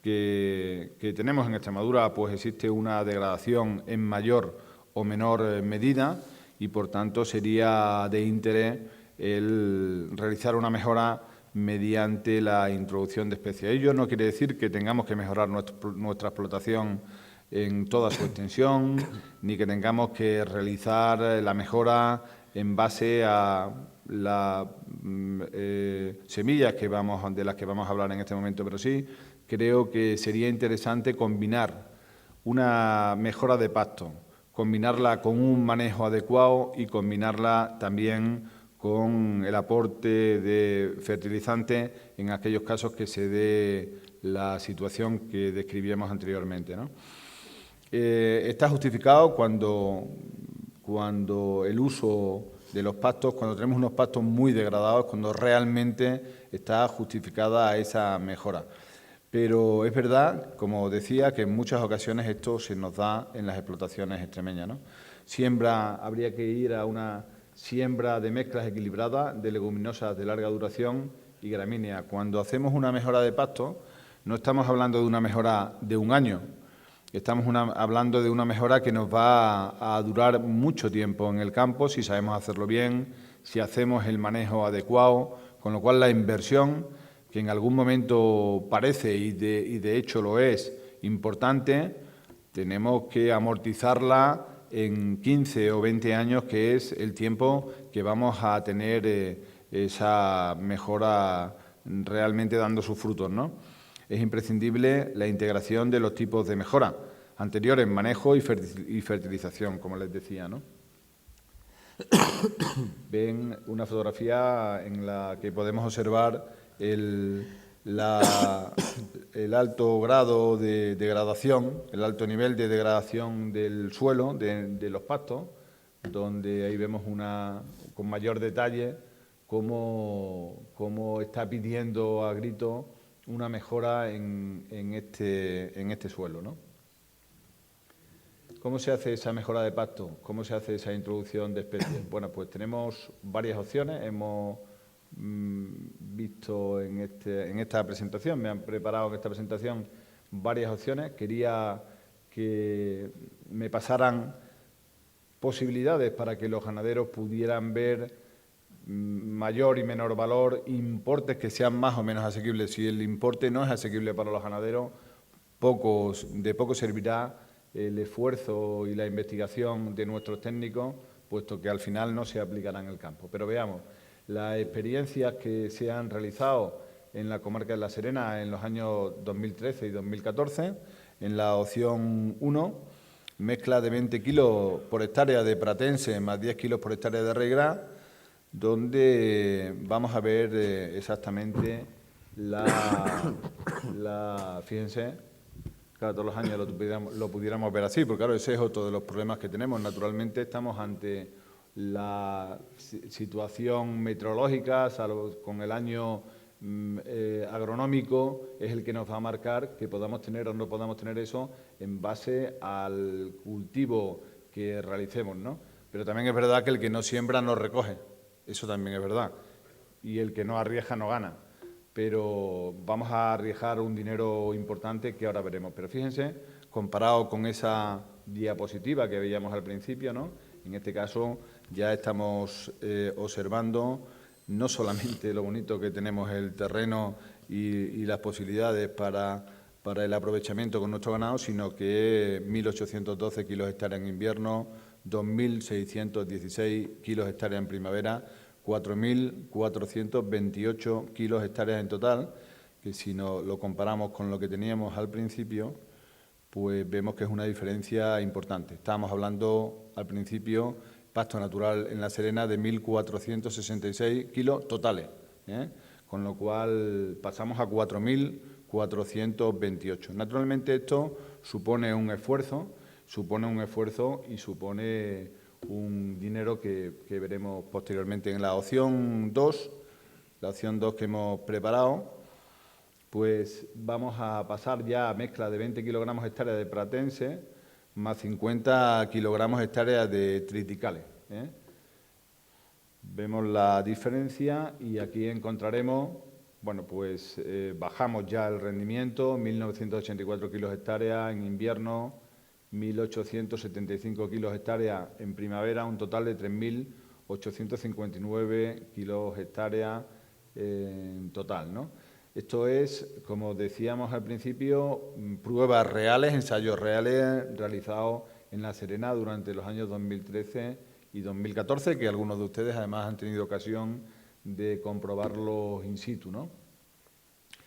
que tenemos en Extremadura, pues existe una degradación en mayor o menor medida y, por tanto, sería de interés el realizar una mejora mediante la introducción de especies. Ello no quiere decir que tengamos que mejorar nuestra explotación en toda su extensión, ni que tengamos que realizar la mejora en base a las semillas de las que vamos a hablar en este momento, pero sí creo que sería interesante combinar una mejora de pasto, combinarla con un manejo adecuado y combinarla también con el aporte de fertilizantes en aquellos casos que se dé la situación que describíamos anteriormente, ¿no? Está justificado cuando el uso de los pastos, cuando tenemos unos pastos muy degradados, cuando realmente está justificada esa mejora. Pero es verdad, como decía, que en muchas ocasiones esto se nos da en las explotaciones extremeñas, ¿no? Habría que ir a una siembra de mezclas equilibradas de leguminosas de larga duración y gramíneas. Cuando hacemos una mejora de pasto, no estamos hablando de una mejora de un año. Estamos hablando de una mejora que nos va a durar mucho tiempo en el campo si sabemos hacerlo bien, si hacemos el manejo adecuado, con lo cual la inversión, que en algún momento parece y de hecho lo es importante, tenemos que amortizarla en 15 o 20 años, que es el tiempo que vamos a tener esa mejora realmente dando sus frutos, ¿no? Es imprescindible la integración de los tipos de mejora anteriores, manejo y fertilización, como les decía, ¿no? Ven una fotografía en la que podemos observar el alto grado de degradación, el alto nivel de degradación del suelo, de los pastos, donde ahí vemos con mayor detalle cómo está pidiendo a grito una mejora en este suelo, ¿no? ¿Cómo se hace esa mejora de pasto? ¿Cómo se hace esa introducción de especies? Bueno, pues tenemos varias opciones. Hemos visto en esta presentación, me han preparado en esta presentación varias opciones. Quería que me pasaran posibilidades para que los ganaderos pudieran ver mayor y menor valor, importes que sean más o menos asequibles. Si el importe no es asequible para los ganaderos, de poco servirá el esfuerzo y la investigación de nuestros técnicos, puesto que al final no se aplicará en el campo. Pero veamos, las experiencias que se han realizado en la comarca de La Serena en los años 2013 y 2014, en la opción 1, mezcla de 20 kilos por hectárea de pratense más 10 kilos por hectárea de reigras, donde vamos a ver exactamente fíjense, claro, todos los años lo pudiéramos ver así, porque claro, ese es otro de los problemas que tenemos. Naturalmente estamos ante la situación meteorológica, salvo con el año agronómico, es el que nos va a marcar que podamos tener o no podamos tener eso en base al cultivo que realicemos, ¿no? Pero también es verdad que el que no siembra no recoge, eso también es verdad, y el que no arriesga no gana. Pero vamos a arriesgar un dinero importante que ahora veremos. Pero fíjense, comparado con esa diapositiva que veíamos al principio, ¿no? En este caso ya estamos observando no solamente lo bonito que tenemos el terreno y las posibilidades para el aprovechamiento con nuestro ganado, sino que 1.812 kilos hectárea en invierno, 2.616 kilos hectárea en primavera, 4.428 kilos hectáreas en total, que si lo comparamos con lo que teníamos al principio, pues vemos que es una diferencia importante. Estábamos hablando al principio, pasto natural en La Serena, de 1.466 kilos totales, con lo cual pasamos a 4.428. Naturalmente esto supone un esfuerzo y supone un dinero que veremos posteriormente. En la opción 2, que hemos preparado, pues vamos a pasar ya a mezcla de 20 kilogramos hectárea de pratense más 50 kilogramos hectárea de triticales. Vemos la diferencia y aquí encontraremos, bueno, pues bajamos ya el rendimiento, 1.984 kilos hectárea en invierno, 1.875 kilos hectárea en primavera, un total de 3.859 kilos hectárea en total, ¿no? Esto es, como decíamos al principio, pruebas reales, ensayos reales realizados en La Serena durante los años 2013 y 2014, que algunos de ustedes además han tenido ocasión de comprobarlos in situ, ¿no?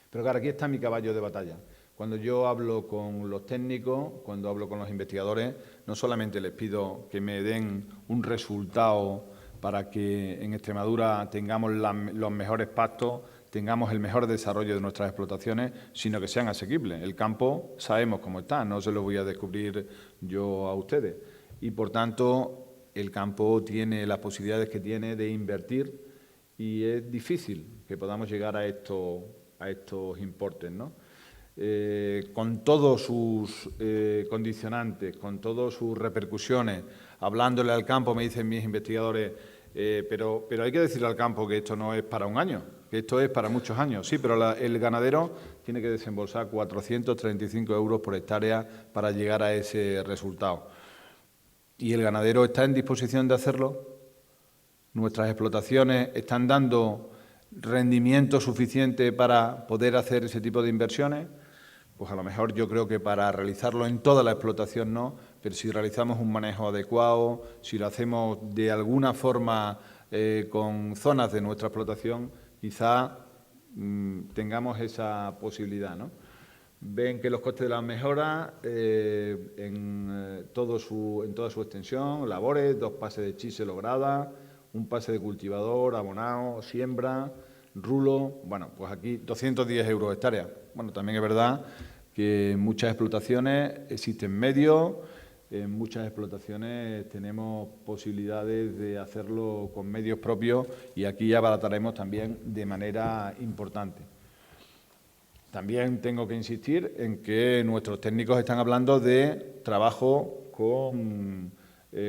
Pero claro, aquí está mi caballo de batalla. Cuando yo hablo con los técnicos, cuando hablo con los investigadores, no solamente les pido que me den un resultado para que en Extremadura tengamos los mejores pastos, tengamos el mejor desarrollo de nuestras explotaciones, sino que sean asequibles. El campo sabemos cómo está, no se lo voy a descubrir yo a ustedes. Y, por tanto, el campo tiene las posibilidades que tiene de invertir y es difícil que podamos llegar a estos importes, ¿no? Con todos sus condicionantes, con todas sus repercusiones, hablándole al campo, me dicen mis investigadores, pero hay que decirle al campo que esto no es para un año, que esto es para muchos años. Sí, pero el ganadero tiene que desembolsar 435 euros por hectárea para llegar a ese resultado. ¿Y el ganadero está en disposición de hacerlo? ¿Nuestras explotaciones están dando rendimiento suficiente para poder hacer ese tipo de inversiones? Pues a lo mejor yo creo que para realizarlo en toda la explotación no, pero si realizamos un manejo adecuado, si lo hacemos de alguna forma con zonas de nuestra explotación, quizá tengamos esa posibilidad, ¿no? Ven que los costes de las mejoras en toda su extensión, labores, 2 pases de chisel o grada, un pase de cultivador, abonado, siembra, rulo, bueno, pues aquí 210 euros hectárea. Bueno, también es verdad que en muchas explotaciones existen medios, en muchas explotaciones tenemos posibilidades de hacerlo con medios propios y aquí abarataremos también de manera importante. También tengo que insistir en que nuestros técnicos están hablando de trabajo con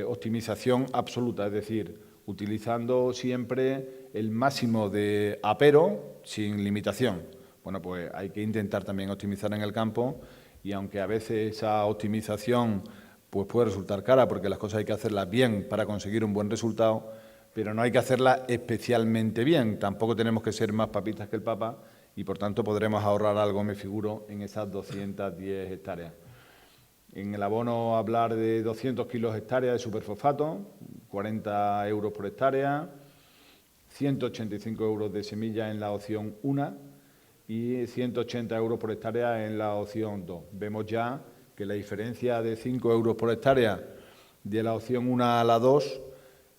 optimización absoluta, es decir, utilizando siempre el máximo de apero sin limitación. Bueno, pues hay que intentar también optimizar en el campo y aunque a veces esa optimización pues puede resultar cara porque las cosas hay que hacerlas bien para conseguir un buen resultado, pero no hay que hacerlas especialmente bien. Tampoco tenemos que ser más papistas que el Papa y, por tanto, podremos ahorrar algo, me figuro, en esas 210 hectáreas. En el abono hablar de 200 kilos hectárea de superfosfato, 40 euros por hectárea, 185 euros de semilla en la opción 1 y 180 euros por hectárea en la opción 2. Vemos ya que la diferencia de 5 euros por hectárea de la opción 1 a la 2,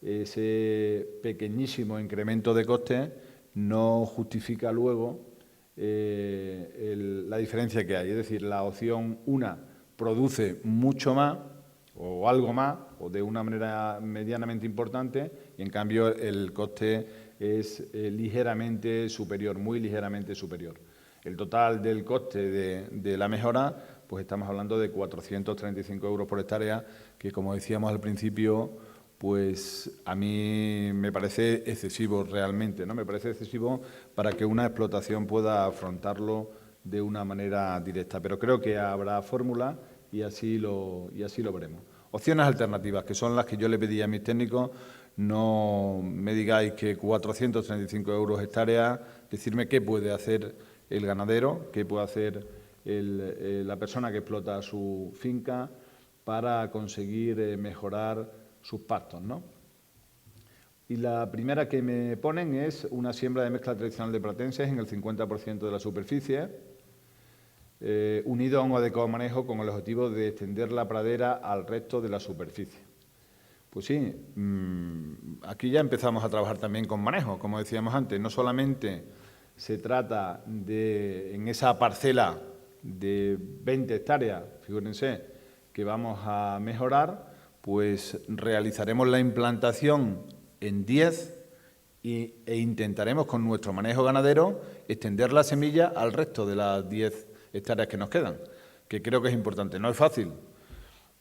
ese pequeñísimo incremento de coste, no justifica luego la diferencia que hay. Es decir, la opción 1 produce mucho más o algo más o de una manera medianamente importante y en cambio el coste es ligeramente superior, muy ligeramente superior. El total del coste de la mejora, pues estamos hablando de 435 euros por hectárea, que como decíamos al principio, pues a mí me parece excesivo realmente, ¿no? Me parece excesivo para que una explotación pueda afrontarlo de una manera directa. Pero creo que habrá fórmula y así lo veremos. Opciones alternativas, que son las que yo le pedí a mis técnicos. No me digáis que 435 euros hectárea, decirme qué puede hacer el ganadero, qué puede hacer la persona que explota su finca para conseguir mejorar sus pastos, ¿no? Y la primera que me ponen es una siembra de mezcla tradicional de pratenses en el 50% de la superficie, unido a un adecuado manejo con el objetivo de extender la pradera al resto de la superficie. Pues sí, aquí ya empezamos a trabajar también con manejo, como decíamos antes. No solamente se trata de, en esa parcela de 20 hectáreas, figúrense, que vamos a mejorar, pues realizaremos la implantación en 10 e intentaremos con nuestro manejo ganadero extender la semilla al resto de las 10 hectáreas que nos quedan, que creo que es importante. ¿No es fácil?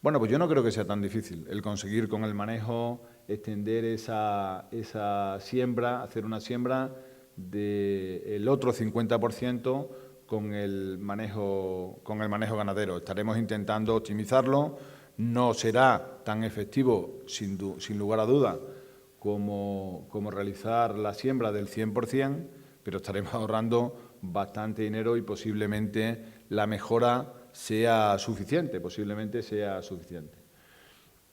Bueno, pues yo no creo que sea tan difícil el conseguir con el manejo extender esa siembra, hacer una siembra del otro 50% con el manejo ganadero. Estaremos intentando optimizarlo. No será tan efectivo, sin lugar a duda, como realizar la siembra del 100%, pero estaremos ahorrando bastante dinero y posiblemente la mejora sea suficiente,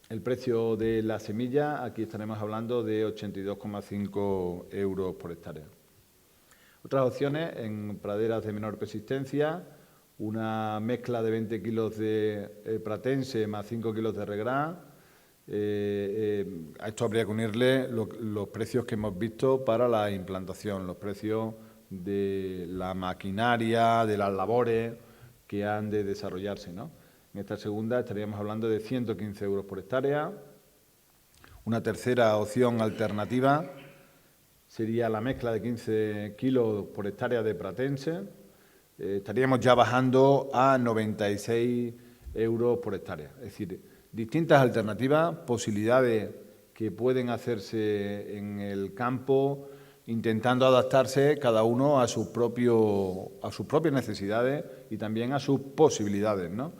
El precio de la semilla, aquí estaremos hablando de 82,5 euros por hectárea. Otras opciones en praderas de menor persistencia, una mezcla de 20 kilos de pratense más 5 kilos de regrá. A esto habría que unirle los precios que hemos visto para la implantación, los precios de la maquinaria, de las labores que han de desarrollarse, ¿no? En esta segunda estaríamos hablando de 115 euros por hectárea. Una tercera opción alternativa sería la mezcla de 15 kilos por hectárea de pratense. Estaríamos ya bajando a 96 euros por hectárea. Es decir, distintas alternativas, posibilidades que pueden hacerse en el campo, intentando adaptarse cada uno a sus propias necesidades y también a sus posibilidades, ¿no?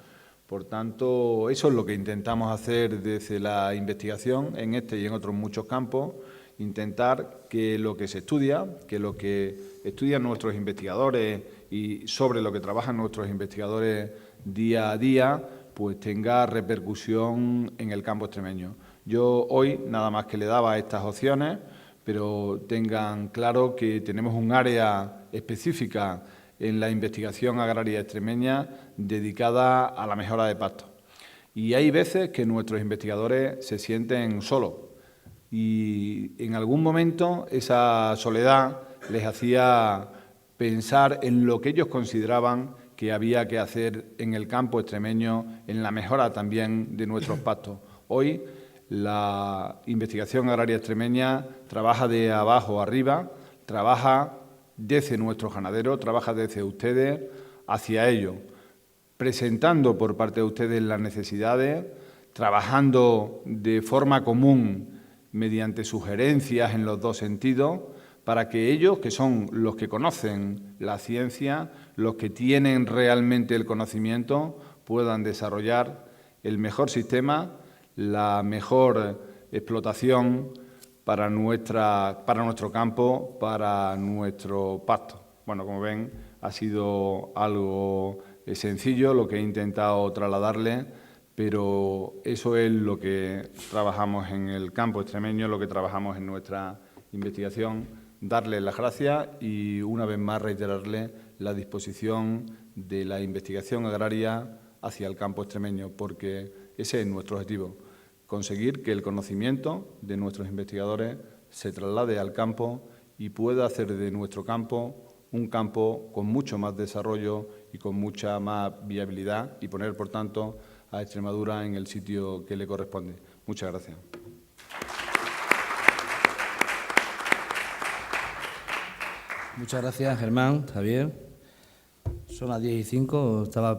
Por tanto, eso es lo que intentamos hacer desde la investigación en este y en otros muchos campos, intentar que lo que se estudia, que lo que estudian nuestros investigadores y sobre lo que trabajan nuestros investigadores día a día, pues tenga repercusión en el campo extremeño. Yo hoy nada más que le daba estas opciones, pero tengan claro que tenemos un área específica en la investigación agraria extremeña dedicada a la mejora de pastos. Y hay veces que nuestros investigadores se sienten solos y en algún momento esa soledad les hacía pensar en lo que ellos consideraban que había que hacer en el campo extremeño, en la mejora también de nuestros pastos. Hoy la investigación agraria extremeña trabaja de abajo arriba, trabaja desde nuestros ganaderos, trabaja desde ustedes hacia ellos, presentando por parte de ustedes las necesidades, trabajando de forma común mediante sugerencias en los dos sentidos, para que ellos, que son los que conocen la ciencia, los que tienen realmente el conocimiento, puedan desarrollar el mejor sistema, la mejor explotación para nuestro campo, para nuestro pasto. Bueno, como ven, ha sido algo sencillo lo que he intentado trasladarle, pero eso es lo que trabajamos en el campo extremeño, lo que trabajamos en nuestra investigación. Darle las gracias y, una vez más, reiterarle la disposición de la investigación agraria hacia el campo extremeño, porque ese es nuestro objetivo, conseguir que el conocimiento de nuestros investigadores se traslade al campo y pueda hacer de nuestro campo un campo con mucho más desarrollo y con mucha más viabilidad y poner, por tanto, a Extremadura en el sitio que le corresponde. Muchas gracias. Muchas gracias, Germán, Javier. Son las 10:05, estaba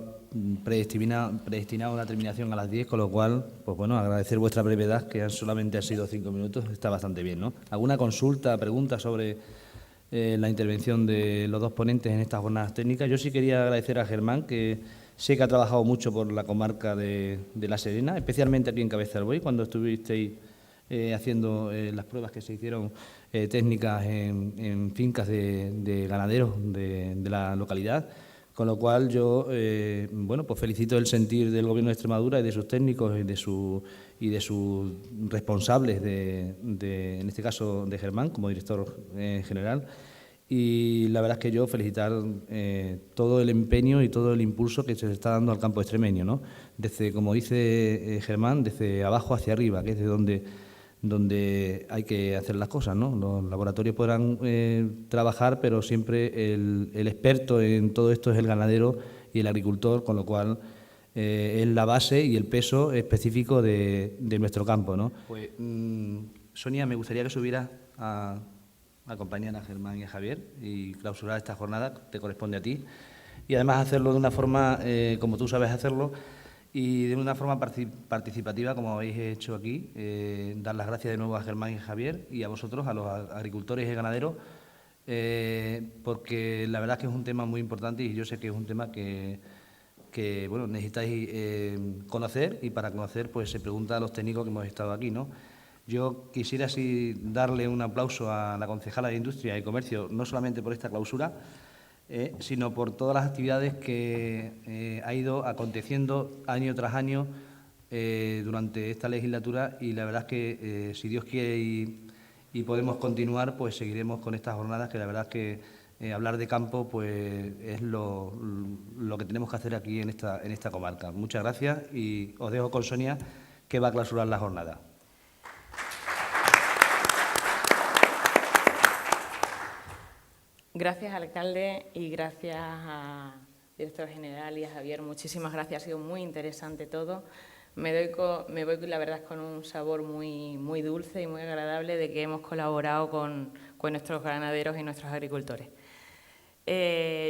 predestinado a una terminación a las 10, con lo cual, pues bueno, agradecer vuestra brevedad, que solamente ha sido 5 minutos, está bastante bien, ¿no? ¿Alguna consulta, pregunta sobre la intervención de los dos ponentes en estas jornadas técnicas? Yo sí quería agradecer a Germán, que sé que ha trabajado mucho por la comarca de La Serena, especialmente aquí en Cabeza del Buey, cuando estuvisteis haciendo las pruebas que se hicieron técnicas en fincas de ganaderos de la localidad, con lo cual yo bueno, pues felicito el sentir del Gobierno de Extremadura y de sus técnicos y de sus responsables, en este caso de Germán, como director general. Y la verdad es que yo felicitar todo el empeño y todo el impulso que se está dando al campo extremeño, ¿no? Desde, como dice Germán, desde abajo hacia arriba, que es de donde hay que hacer las cosas, ¿no? Los laboratorios podrán trabajar, pero siempre el experto en todo esto es el ganadero y el agricultor, con lo cual es la base y el peso específico de nuestro campo, ¿no? Pues, Sonia, me gustaría que subieras a acompañar a Germán y a Javier y clausurar esta jornada, te corresponde a ti, y además hacerlo de una forma como tú sabes hacerlo, y de una forma participativa, como habéis hecho aquí. Dar las gracias de nuevo a Germán y a Javier y a vosotros, a los agricultores y ganaderos, porque la verdad es que es un tema muy importante y yo sé que es un tema que bueno, necesitáis conocer, y para conocer pues se pregunta a los técnicos que hemos estado aquí, ¿no? Yo quisiera así darle un aplauso a la concejala de Industria y Comercio, no solamente por esta clausura, sino por todas las actividades que ha ido aconteciendo año tras año durante esta legislatura, y la verdad es que si Dios quiere y podemos continuar, pues seguiremos con estas jornadas, que la verdad es que hablar de campo pues es lo que tenemos que hacer aquí en esta comarca. Muchas gracias y os dejo con Sonia, que va a clausurar la jornada. Gracias, alcalde, y gracias a director general y a Javier. Muchísimas gracias, ha sido muy interesante todo. Me voy, la verdad, con un sabor muy, muy dulce y muy agradable de que hemos colaborado con nuestros ganaderos y nuestros agricultores.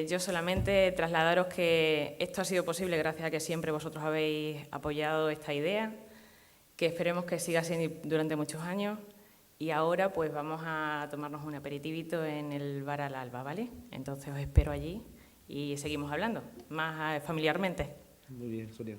Yo solamente trasladaros que esto ha sido posible gracias a que siempre vosotros habéis apoyado esta idea, que esperemos que siga así durante muchos años. Y ahora pues vamos a tomarnos un aperitivito en el bar al alba, ¿vale? Entonces os espero allí y seguimos hablando, más familiarmente. Muy bien, Sonia.